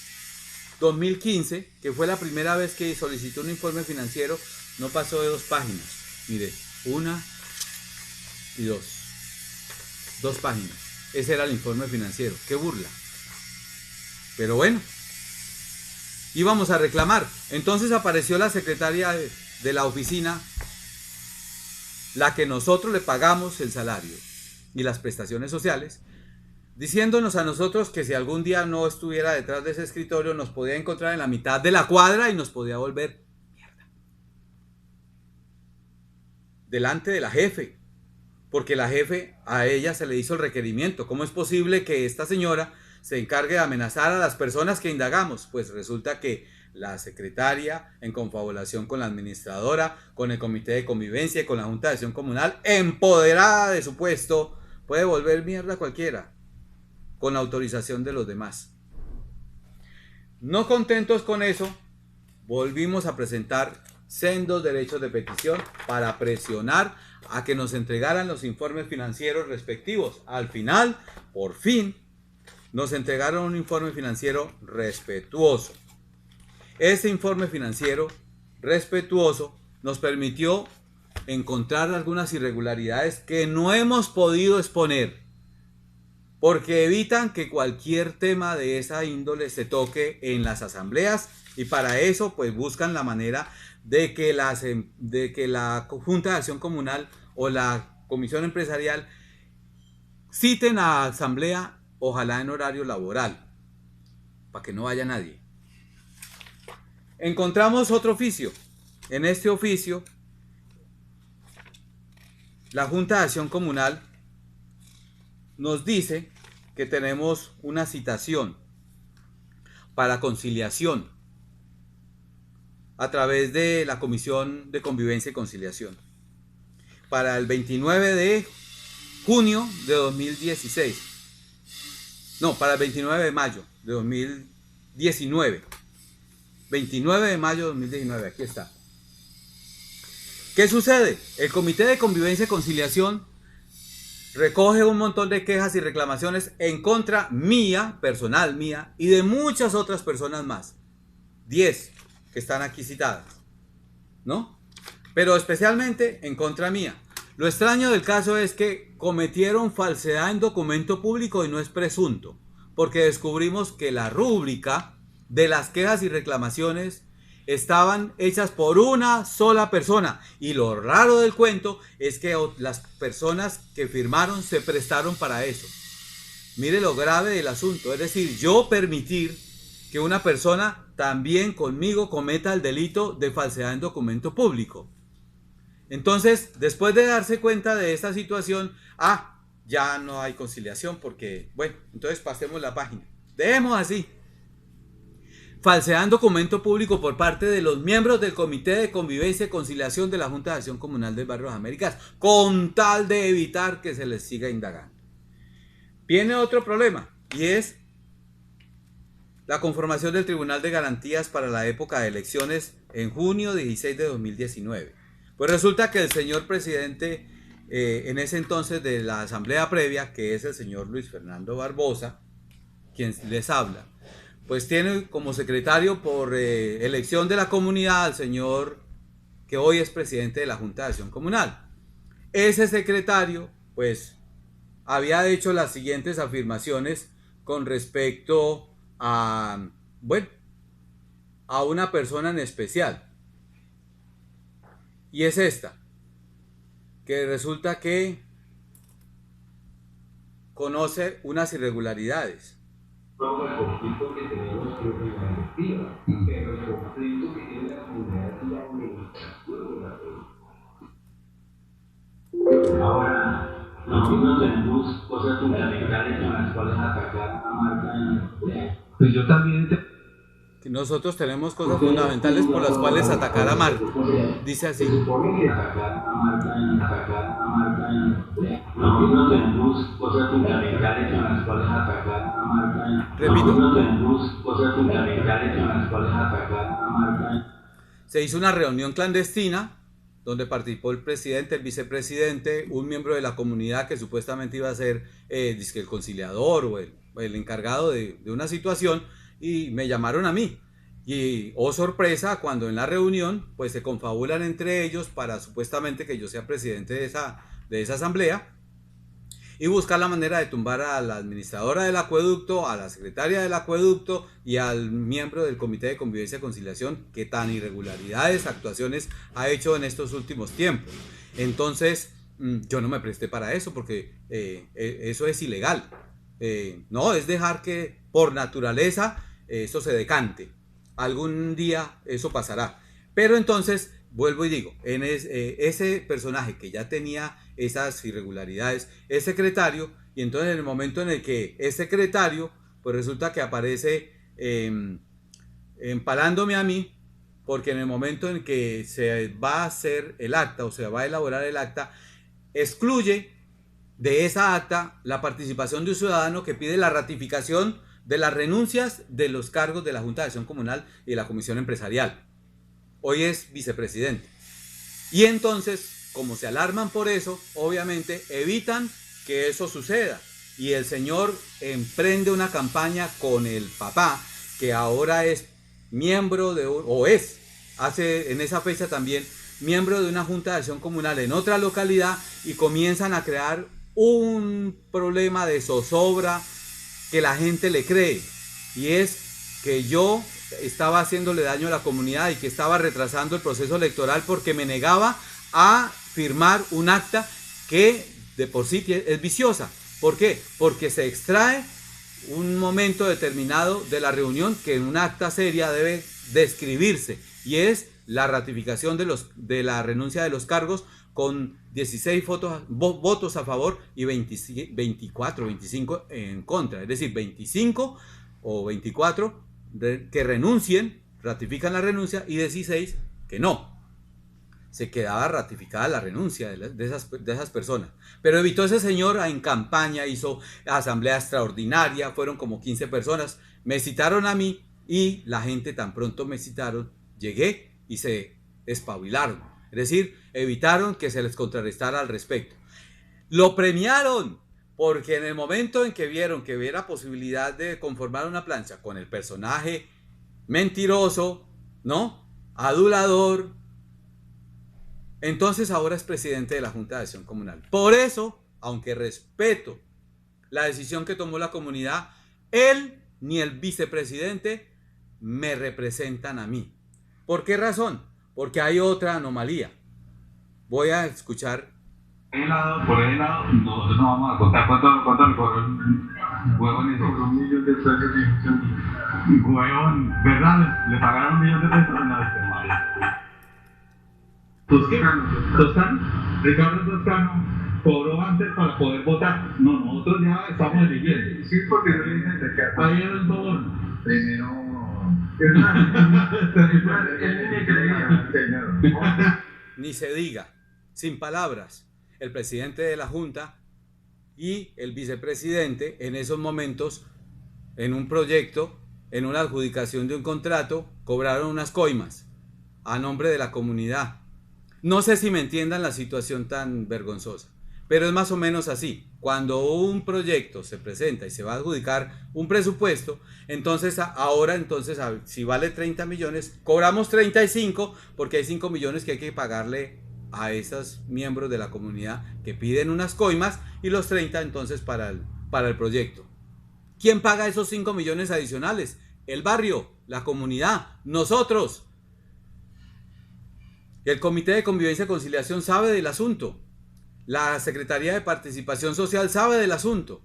2015, que fue la primera vez que solicité un informe financiero, no pasó de 2 páginas. Mire, 1 y 2. 2 páginas. Ese era el informe financiero. ¡Qué burla! Pero bueno. Íbamos a reclamar. Entonces apareció la secretaria de la oficina, la que nosotros le pagamos el salario y las prestaciones sociales, diciéndonos a nosotros que si algún día no estuviera detrás de ese escritorio nos podía encontrar en la mitad de la cuadra y nos podía volver mierda delante de la jefe, porque la jefe, a ella se le hizo el requerimiento. ¿Cómo es posible que esta señora se encargue de amenazar a las personas que indagamos? Pues resulta que la secretaria, en confabulación con la administradora, con el comité de convivencia y con la Junta de Acción Comunal, empoderada de su puesto, puede volver mierda a cualquiera, con la autorización de los demás. No contentos con eso, volvimos a presentar sendos derechos de petición para presionar a que nos entregaran los informes financieros respectivos. Al final, por fin, nos entregaron un informe financiero respetuoso. Ese informe financiero respetuoso nos permitió encontrar algunas irregularidades que no hemos podido exponer, porque evitan que cualquier tema de esa índole se toque en las asambleas, y para eso pues buscan la manera de que la Junta de Acción Comunal o la Comisión Empresarial citen a asamblea, ojalá en horario laboral, para que no vaya nadie. Encontramos otro oficio. En este oficio, la Junta de Acción Comunal nos dice que tenemos una citación para conciliación a través de la Comisión de Convivencia y Conciliación para el 29 de junio de 2016. No, para el 29 de mayo de 2019. 29 de mayo de 2019, aquí está. ¿Qué sucede? El Comité de Convivencia y Conciliación recoge un montón de quejas y reclamaciones en contra mía, personal mía, y de muchas otras personas más. 10 que están aquí citadas, ¿no? Pero especialmente en contra mía. Lo extraño del caso es que cometieron falsedad en documento público y no es presunto, porque descubrimos que la rúbrica de las quejas y reclamaciones estaban hechas por una sola persona, y lo raro del cuento es que las personas que firmaron se prestaron para eso. Mire lo grave del asunto, es decir, yo permitir que una persona también conmigo cometa el delito de falsedad en documento público. Entonces, después de darse cuenta de esta situación, ya no hay conciliación porque, bueno, entonces pasemos la página. Dejemos así. Falsedad en documento público por parte de los miembros del Comité de Convivencia y Conciliación de la Junta de Acción Comunal del Barrio Las Américas, con tal de evitar que se les siga indagando. Viene otro problema, y es la conformación del Tribunal de Garantías para la época de elecciones en junio 16 de 2019. Pues resulta que el señor presidente, en ese entonces de la asamblea previa, que es el señor Luis Fernando Barbosa, quien les habla, pues tiene como secretario por elección de la comunidad al señor que hoy es presidente de la Junta de Acción Comunal. Ese secretario, pues, había hecho las siguientes afirmaciones con respecto a, bueno, a una persona en especial. Y es esta, que resulta que conoce unas irregularidades. Vamos al conflicto que tenemos con la directiva, pero el conflicto que tiene la comunidad es la administración de la política. Ahora, nosotros tenemos cosas fundamentales con las cuales atacar a Marta. Pues yo también Nosotros tenemos cosas fundamentales por las cuales atacar a Marta. Dice así. Se supone que atacar a Marta. Nosotros tenemos cosas fundamentales con las cuales atacar a Marta. Repito. Nosotros tenemos cosas fundamentales con las cuales atacar a Marta. Se hizo una reunión clandestina donde participó el presidente, el vicepresidente, un miembro de la comunidad que supuestamente iba a ser el conciliador o el encargado de una situación, y me llamaron a mí. Y oh sorpresa, cuando en la reunión pues se confabulan entre ellos para supuestamente que yo sea presidente de esa asamblea y buscar la manera de tumbar a la administradora del acueducto, a la secretaria del acueducto y al miembro del Comité de Convivencia y Conciliación que tan irregularidades, actuaciones ha hecho en estos últimos tiempos. Entonces yo no me presté para eso porque eso es ilegal. No, es dejar que por naturaleza eso se decante. Algún día eso pasará. Pero entonces, vuelvo y digo, ese personaje que ya tenía esas irregularidades es secretario, y entonces en el momento en el que es secretario, pues resulta que aparece empalándome a mí, porque en el momento en que se va a hacer el acta o se va a elaborar el acta, excluye de esa acta la participación de un ciudadano que pide la ratificación de las renuncias de los cargos de la Junta de Acción Comunal y de la Comisión Empresarial. Hoy es vicepresidente. Y entonces, como se alarman por eso, obviamente evitan que eso suceda. Y el señor emprende una campaña con el papá, que ahora es miembro de, hace en esa fecha también, miembro de una Junta de Acción Comunal en otra localidad, y comienzan a crear un problema de zozobra que la gente le cree, y es que yo estaba haciéndole daño a la comunidad y que estaba retrasando el proceso electoral porque me negaba a firmar un acta que de por sí es viciosa. ¿Por qué? Porque se extrae un momento determinado de la reunión que en una acta seria debe describirse, y es la ratificación de la renuncia de los cargos con 16 votos a favor y 24, 25 en contra. Es decir, 25 o 24 que renuncien, ratifican la renuncia, y 16 que no. Se quedaba ratificada la renuncia de esas personas. Pero evitó ese señor en campaña, hizo asamblea extraordinaria, fueron como 15 personas, me citaron a mí, y la gente tan pronto me citaron, llegué y se espabilaron. Es decir, evitaron que se les contrarrestara al respecto. Lo premiaron, porque en el momento en que vieron que hubiera posibilidad de conformar una plancha con el personaje mentiroso, ¿no?, adulador, entonces ahora es presidente de la Junta de Acción Comunal. Por eso, aunque respeto la decisión que tomó la comunidad, él ni el vicepresidente me representan a mí. ¿Por qué razón? Porque hay otra anomalía. Voy a escuchar. Por ese lado, nosotros no vamos a contar cuánto le cobró el huevón ese. $1 millón de pesos. Huevón, ¿verdad? ¿Le pagaron $1 millón de pesos? No, Toscano, Ricardo Toscano cobró antes para poder votar. No, nosotros ya estamos eligiendo. Sí, porque yo le dije que ahí era el favor. Primero. Ni se diga, sin palabras, el presidente de la Junta y el vicepresidente en esos momentos, en un proyecto, en una adjudicación de un contrato, cobraron unas coimas a nombre de la comunidad. No sé si me entiendan la situación tan vergonzosa, pero es más o menos así. Cuando un proyecto se presenta y se va a adjudicar un presupuesto, entonces ahora, si vale 30 millones, cobramos 35, porque hay 5 millones que hay que pagarle a esos miembros de la comunidad que piden unas coimas, y los 30 entonces para el proyecto. ¿Quién paga esos 5 millones adicionales? El barrio, la comunidad, nosotros. El Comité de Convivencia y Conciliación sabe del asunto. La Secretaría de Participación Social sabe del asunto.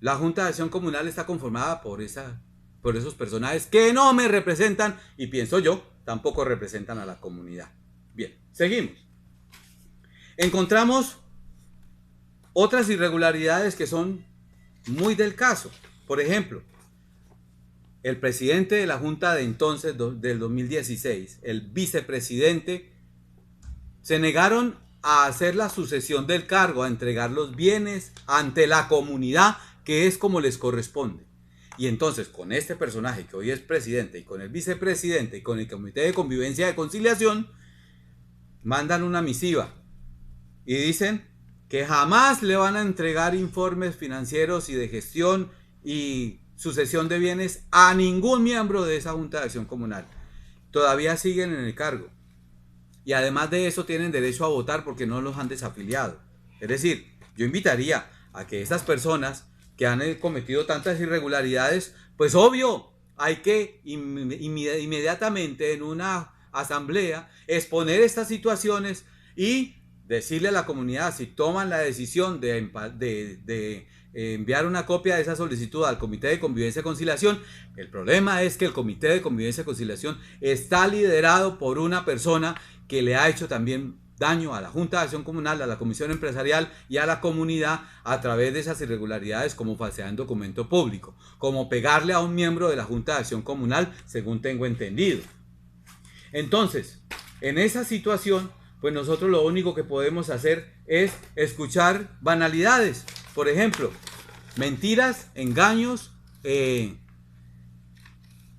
La Junta de Acción Comunal está conformada por esos personajes que no me representan, y pienso yo, tampoco representan a la comunidad. Bien, seguimos. Encontramos otras irregularidades que son muy del caso. Por ejemplo, el presidente de la Junta de entonces, del 2016, el vicepresidente, se negaron a hacer la sucesión del cargo, a entregar los bienes ante la comunidad, que es como les corresponde. Y entonces, con este personaje que hoy es presidente, y con el vicepresidente, y con el Comité de Convivencia y Conciliación, mandan una misiva y dicen que jamás le van a entregar informes financieros y de gestión y sucesión de bienes a ningún miembro de esa Junta de Acción Comunal. Todavía siguen en el cargo. Y además de eso tienen derecho a votar porque no los han desafiliado. Es decir, yo invitaría a que estas personas que han cometido tantas irregularidades, pues obvio, hay que inmediatamente en una asamblea exponer estas situaciones y decirle a la comunidad, si toman la decisión de enviar una copia de esa solicitud al Comité de Convivencia y Conciliación. El problema es que el Comité de Convivencia y Conciliación está liderado por una persona que le ha hecho también daño a la Junta de Acción Comunal, a la Comisión Empresarial y a la comunidad a través de esas irregularidades, como falsear un documento público, como pegarle a un miembro de la Junta de Acción Comunal, según tengo entendido. Entonces, en esa situación, pues nosotros lo único que podemos hacer es escuchar banalidades. Por ejemplo, mentiras, engaños,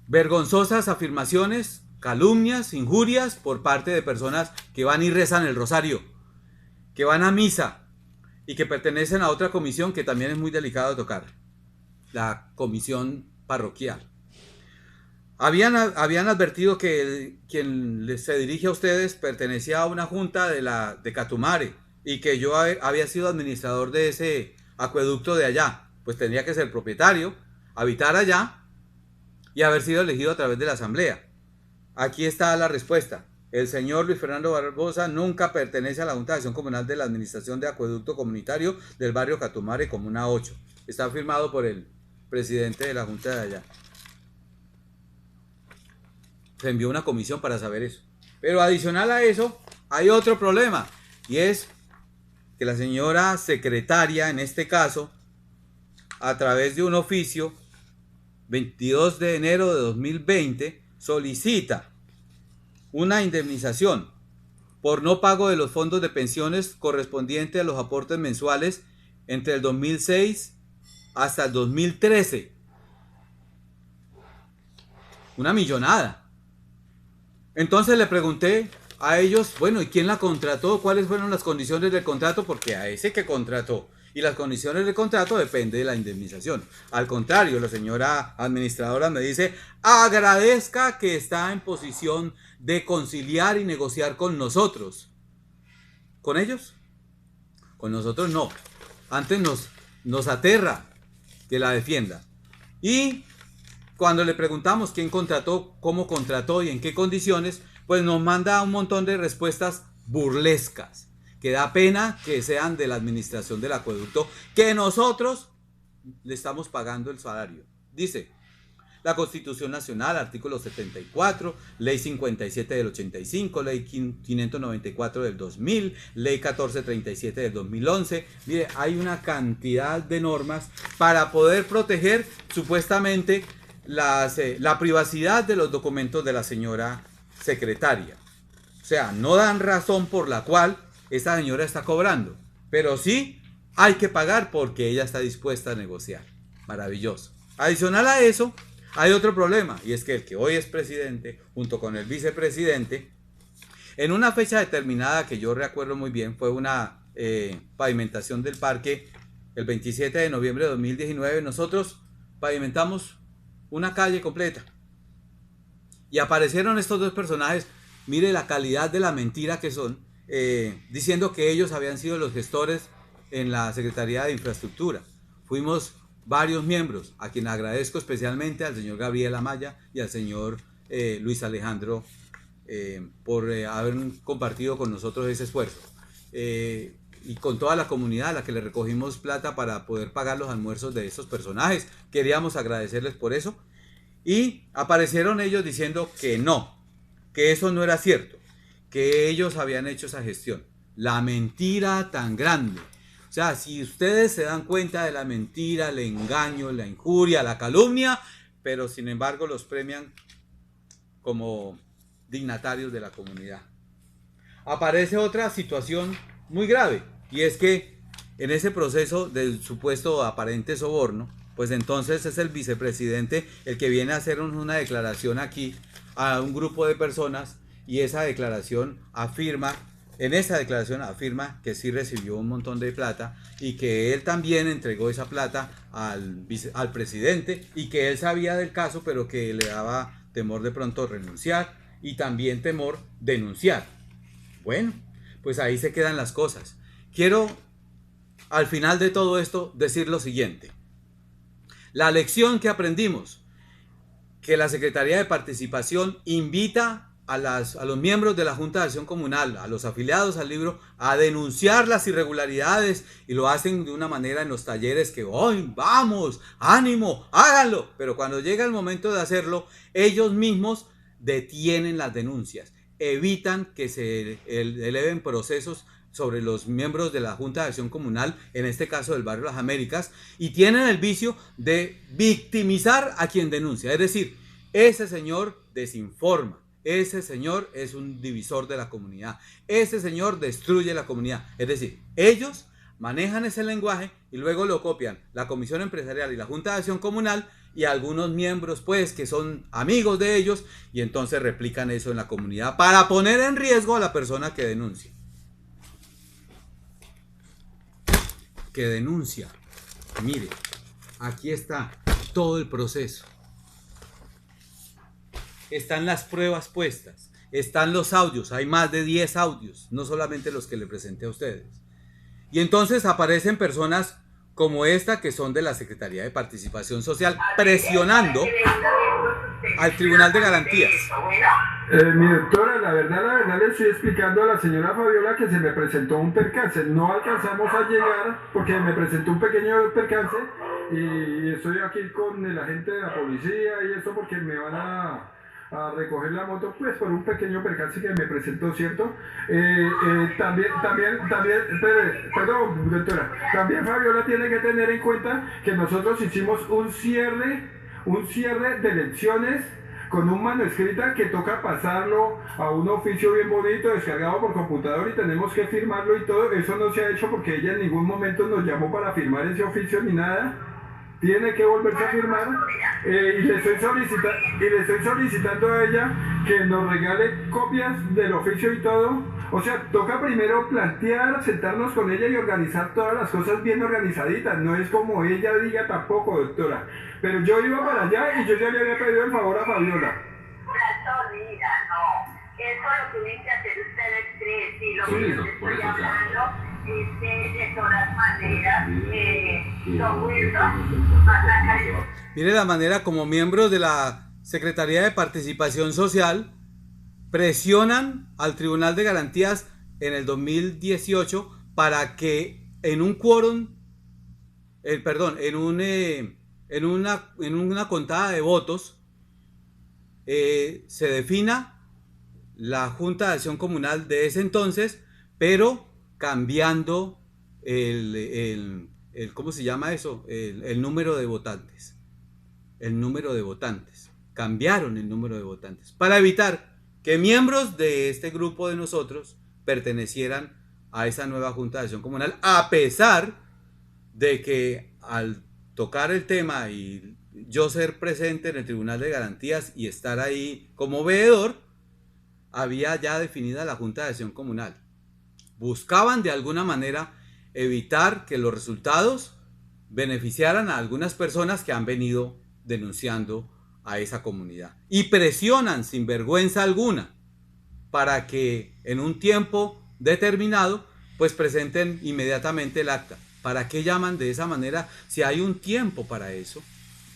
vergonzosas afirmaciones, calumnias, injurias por parte de personas que van y rezan el rosario, que van a misa y que pertenecen a otra comisión que también es muy delicado de tocar, la comisión parroquial. Habían advertido que quien se dirige a ustedes pertenecía a una junta de Catumare y que yo había sido administrador de ese acueducto de allá. Pues tendría que ser propietario, habitar allá y haber sido elegido a través de la asamblea. Aquí está la respuesta. El señor Luis Fernando Barbosa nunca pertenece a la Junta de Acción Comunal de la Administración de Acueducto Comunitario del barrio Catumare, Comuna 8. Está firmado por el presidente de la Junta de allá. se envió una comisión para saber eso. Pero adicional a eso, hay otro problema, y es que la señora secretaria, en este caso, a través de un oficio, 22 de enero de 2020, solicita una indemnización por no pago de los fondos de pensiones correspondiente a los aportes mensuales entre el 2006 hasta el 2013. Una millonada. Entonces le pregunté a ellos, bueno, ¿y quién la contrató? ¿Cuáles fueron las condiciones del contrato? Porque a ese que contrató y las condiciones del contrato depende de la indemnización. Al contrario, la señora administradora me dice, agradezca que está en posición de conciliar y negociar con nosotros. ¿Con ellos? Con nosotros no. Antes nos aterra que la defienda. Y cuando le preguntamos quién contrató, cómo contrató y en qué condiciones, pues nos manda un montón de respuestas burlescas, que da pena que sean de la administración del acueducto, que nosotros le estamos pagando el salario. Dice, la Constitución Nacional, artículo 74, Ley 57 del 85, Ley 594 del 2000, Ley 1437 del 2011. Mire, hay una cantidad de normas para poder proteger supuestamente la privacidad de los documentos de la señora secretaria. O sea, no dan razón por la cual esta señora está cobrando, pero sí hay que pagar porque ella está dispuesta a negociar. Maravilloso. Adicional a eso, hay otro problema, y es que el que hoy es presidente, junto con el vicepresidente, en una fecha determinada que yo recuerdo muy bien, fue una pavimentación del parque, el 27 de noviembre de 2019, nosotros pavimentamos una calle completa. Y aparecieron estos dos personajes, mire la calidad de la mentira que son, diciendo que ellos habían sido los gestores en la Secretaría de Infraestructura. Fuimos varios miembros, a quien agradezco especialmente al señor Gabriel Amaya y al señor Luis Alejandro por haber compartido con nosotros ese esfuerzo. Y con toda la comunidad a la que le recogimos plata para poder pagar los almuerzos de estos personajes. Queríamos agradecerles por eso. Y aparecieron ellos diciendo que no, que eso no era cierto, que ellos habían hecho esa gestión. La mentira tan grande. O sea, si ustedes se dan cuenta de la mentira, el engaño, la injuria, la calumnia, pero sin embargo los premian como dignatarios de la comunidad. Aparece otra situación muy grave, y es que en ese proceso del supuesto aparente soborno, pues entonces es el vicepresidente el que viene a hacer una declaración aquí a un grupo de personas, y esa declaración afirma que sí recibió un montón de plata y que él también entregó esa plata al presidente y que él sabía del caso, pero que le daba temor de pronto renunciar y también temor denunciar. Bueno, pues ahí se quedan las cosas. Quiero al final de todo esto decir lo siguiente. La lección que aprendimos, que la Secretaría de Participación invita a los miembros de la Junta de Acción Comunal, a los afiliados al libro, a denunciar las irregularidades, y lo hacen de una manera en los talleres que hoy vamos, ánimo, háganlo, pero cuando llega el momento de hacerlo, ellos mismos detienen las denuncias, evitan que se eleven procesos sobre los miembros de la Junta de Acción Comunal, en este caso del barrio Las Américas, y tienen el vicio de victimizar a quien denuncia. Es decir, ese señor desinforma, ese señor es un divisor de la comunidad, ese señor destruye la comunidad. Es decir, ellos manejan ese lenguaje y luego lo copian la Comisión Empresarial y la Junta de Acción Comunal y algunos miembros pues que son amigos de ellos, y entonces replican eso en la comunidad para poner en riesgo a la persona que denuncia. Que denuncia. Mire, aquí está todo el proceso. Están las pruebas puestas, están los audios, hay más de 10 audios, no solamente los que le presenté a ustedes. Y entonces aparecen personas como esta, que son de la Secretaría de Participación Social, presionando al Tribunal de Garantías. Mi doctora, la verdad le estoy explicando a la señora Fabiola que se me presentó un percance. No alcanzamos a llegar porque me presentó un pequeño percance y estoy aquí con el agente de la policía y eso porque me van a a recoger la moto, pues por un pequeño percance que me presentó, ¿cierto? Perdón, doctora, también Fabiola tiene que tener en cuenta que nosotros hicimos un cierre de elecciones con un manuscrita que toca pasarlo a un oficio bien bonito, descargado por computador y tenemos que firmarlo y todo. Eso no se ha hecho porque ella en ningún momento nos llamó para firmar ese oficio ni nada. Tiene que volverse a firmar y le estoy solicitando a ella que nos regale copias del oficio y todo. O sea, toca primero plantear, sentarnos con ella y organizar todas las cosas bien organizaditas. No es como ella diga tampoco, doctora. Pero yo iba para allá y yo ya le había pedido el favor a Fabiola. Mira, no. Eso lo tienen que hacer ustedes tres. Y lo que yo estoy hablando es de todas maneras, don Wilson va a sacar el... Mire la manera como miembros de la Secretaría de Participación Social presionan al Tribunal de Garantías en el 2018 para que en un quórum, en una contada de votos se defina la Junta de Acción Comunal de ese entonces, pero cambiando ¿cómo se llama eso? El número de votantes. El número de votantes. Cambiaron el número de votantes para evitar que miembros de este grupo de nosotros pertenecieran a esa nueva Junta de Acción Comunal, a pesar de que al tocar el tema y yo ser presente en el Tribunal de Garantías y estar ahí como veedor, había ya definida la Junta de Acción Comunal. Buscaban de alguna manera evitar que los resultados beneficiaran a algunas personas que han venido denunciando a esa comunidad y presionan sin vergüenza alguna para que en un tiempo determinado pues presenten inmediatamente el acta. ¿Para qué llaman de esa manera si hay un tiempo para eso?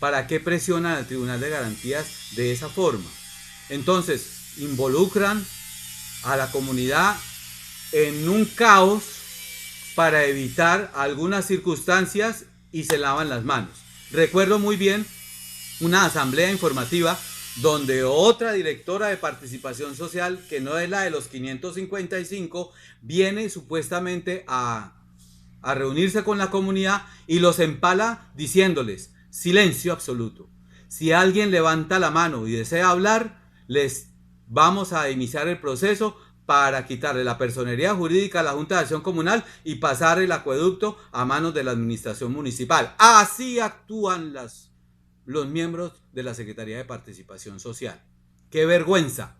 ¿Para qué presionan al Tribunal de Garantías de esa forma? Entonces involucran a la comunidad en un caos para evitar algunas circunstancias y se lavan las manos. Recuerdo muy bien una asamblea informativa donde otra directora de participación social, que no es la de los 555, viene supuestamente a reunirse con la comunidad y los empala diciéndoles: silencio absoluto. Si alguien levanta la mano y desea hablar, les vamos a iniciar el proceso para quitarle la personería jurídica a la Junta de Acción Comunal y pasar el acueducto a manos de la administración municipal. Así actúan los miembros de la Secretaría de Participación Social. ¡Qué vergüenza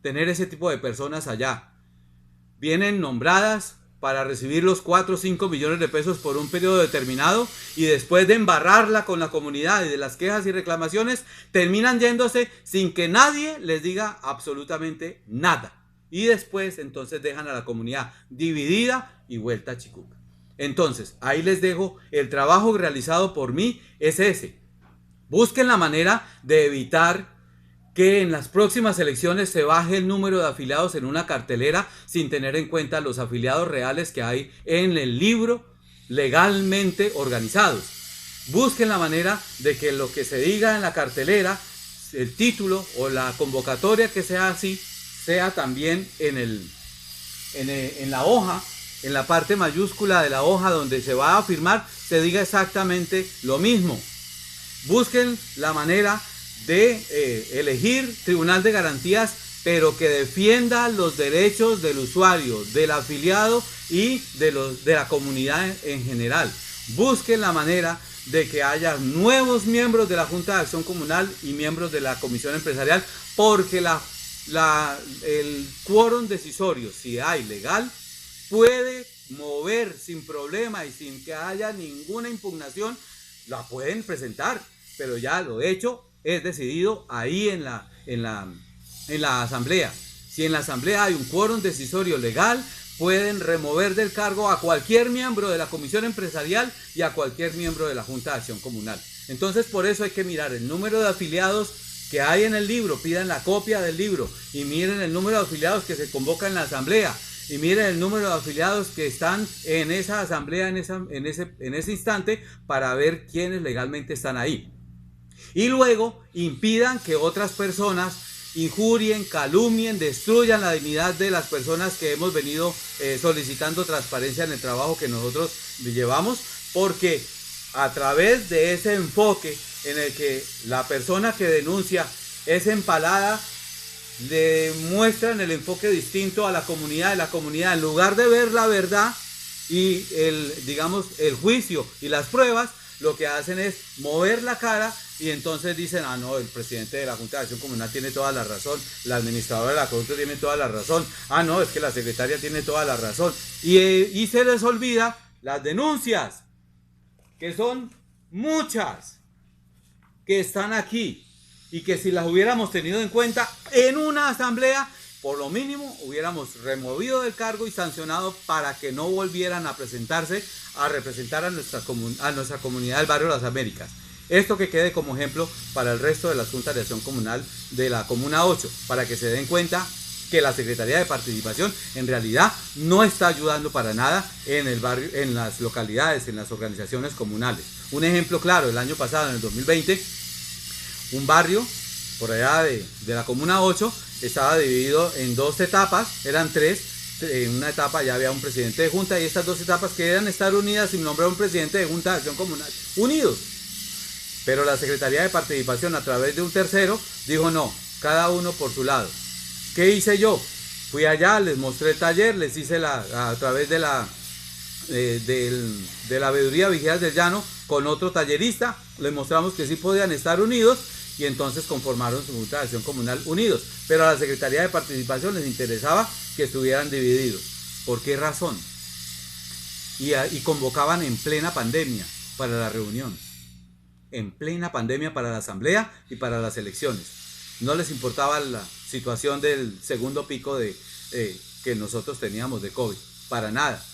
tener ese tipo de personas allá! Vienen nombradas para recibir los 4 o 5 millones de pesos por un periodo determinado y después de embarrarla con la comunidad y de las quejas y reclamaciones, terminan yéndose sin que nadie les diga absolutamente nada. Y después entonces dejan a la comunidad dividida y vuelta a chicuca. Entonces, ahí les dejo el trabajo realizado por mí, es ese. Busquen la manera de evitar que en las próximas elecciones se baje el número de afiliados en una cartelera sin tener en cuenta los afiliados reales que hay en el libro legalmente organizados. Busquen la manera de que lo que se diga en la cartelera, el título o la convocatoria que sea así, sea también en la hoja, en la parte mayúscula de la hoja donde se va a firmar, se diga exactamente lo mismo. Busquen la manera de elegir Tribunal de Garantías, pero que defienda los derechos del usuario, del afiliado y de la comunidad en general. Busquen la manera de que haya nuevos miembros de la Junta de Acción Comunal y miembros de la Comisión Empresarial, porque el quórum decisorio, si hay legal, puede mover sin problema y sin que haya ninguna impugnación, la pueden presentar, pero ya lo hecho es decidido ahí en la asamblea. Si en la asamblea hay un quórum decisorio legal, pueden remover del cargo a cualquier miembro de la Comisión Empresarial y a cualquier miembro de la Junta de Acción Comunal. Entonces, por eso hay que mirar el número de afiliados que hay en el libro, pidan la copia del libro y miren el número de afiliados que se convoca en la asamblea y miren el número de afiliados que están en esa asamblea en ese instante para ver quiénes legalmente están ahí. Y luego impidan que otras personas injurien, calumnien, destruyan la dignidad de las personas que hemos venido solicitando transparencia en el trabajo que nosotros llevamos, porque a través de ese enfoque en el que la persona que denuncia es empalada, le muestran el enfoque distinto a la comunidad, en lugar de ver la verdad y el juicio y las pruebas, lo que hacen es mover la cara y entonces dicen, ah no, el presidente de la Junta de Acción Comunal tiene toda la razón, la administradora de la Acueducto tiene toda la razón, ah no, es que la secretaria tiene toda la razón, y se les olvida las denuncias, que son muchas, que están aquí, y que si las hubiéramos tenido en cuenta en una asamblea, por lo mínimo hubiéramos removido del cargo y sancionado para que no volvieran a presentarse a representar a nuestra comunidad del barrio Las Américas. Esto que quede como ejemplo para el resto de las juntas de acción comunal de la Comuna 8, para que se den cuenta que la Secretaría de Participación en realidad no está ayudando para nada en el barrio, en las localidades, en las organizaciones comunales. Un ejemplo claro, el año pasado, en el 2020, un barrio por allá de la Comuna 8 estaba dividido en dos etapas, eran tres. En una etapa ya había un presidente de junta y estas dos etapas querían estar unidas sin nombrar un presidente de junta de acción comunal, unidos. Pero la Secretaría de Participación, a través de un tercero, dijo no, cada uno por su lado. ¿Qué hice yo? Fui allá, les mostré el taller, les hice a través de la veeduría Vigías del Llano con otro tallerista, les mostramos que sí podían estar unidos y entonces conformaron su Junta de Acción Comunal unidos. Pero a la Secretaría de Participación les interesaba que estuvieran divididos. ¿Por qué razón? Y convocaban en plena pandemia para la reunión. En plena pandemia para la asamblea y para las elecciones. No les importaba la situación del segundo pico que nosotros teníamos de COVID. Para nada.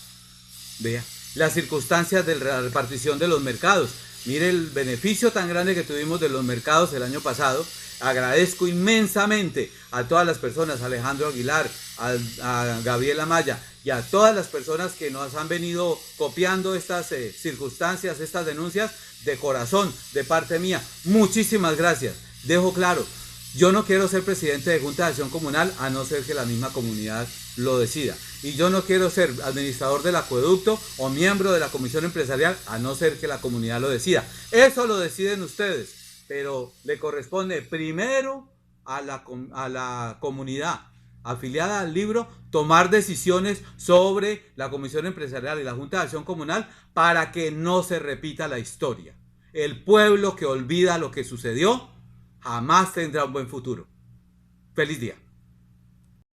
Vea. Las circunstancias de la repartición de los mercados. Mire el beneficio tan grande que tuvimos de los mercados el año pasado. Agradezco inmensamente a todas las personas, a Alejandro Aguilar, a Gabriela Maya y a todas las personas que nos han venido copiando estas circunstancias, estas denuncias, de corazón, de parte mía. Muchísimas gracias. Dejo claro, yo no quiero ser presidente de Junta de Acción Comunal a no ser que la misma comunidad lo decida. Y yo no quiero ser administrador del acueducto o miembro de la comisión empresarial a no ser que la comunidad lo decida. Eso lo deciden ustedes, pero le corresponde primero a la comunidad afiliada al libro tomar decisiones sobre la comisión empresarial y la Junta de Acción Comunal para que no se repita la historia. El pueblo que olvida lo que sucedió jamás tendrá un buen futuro. Feliz día.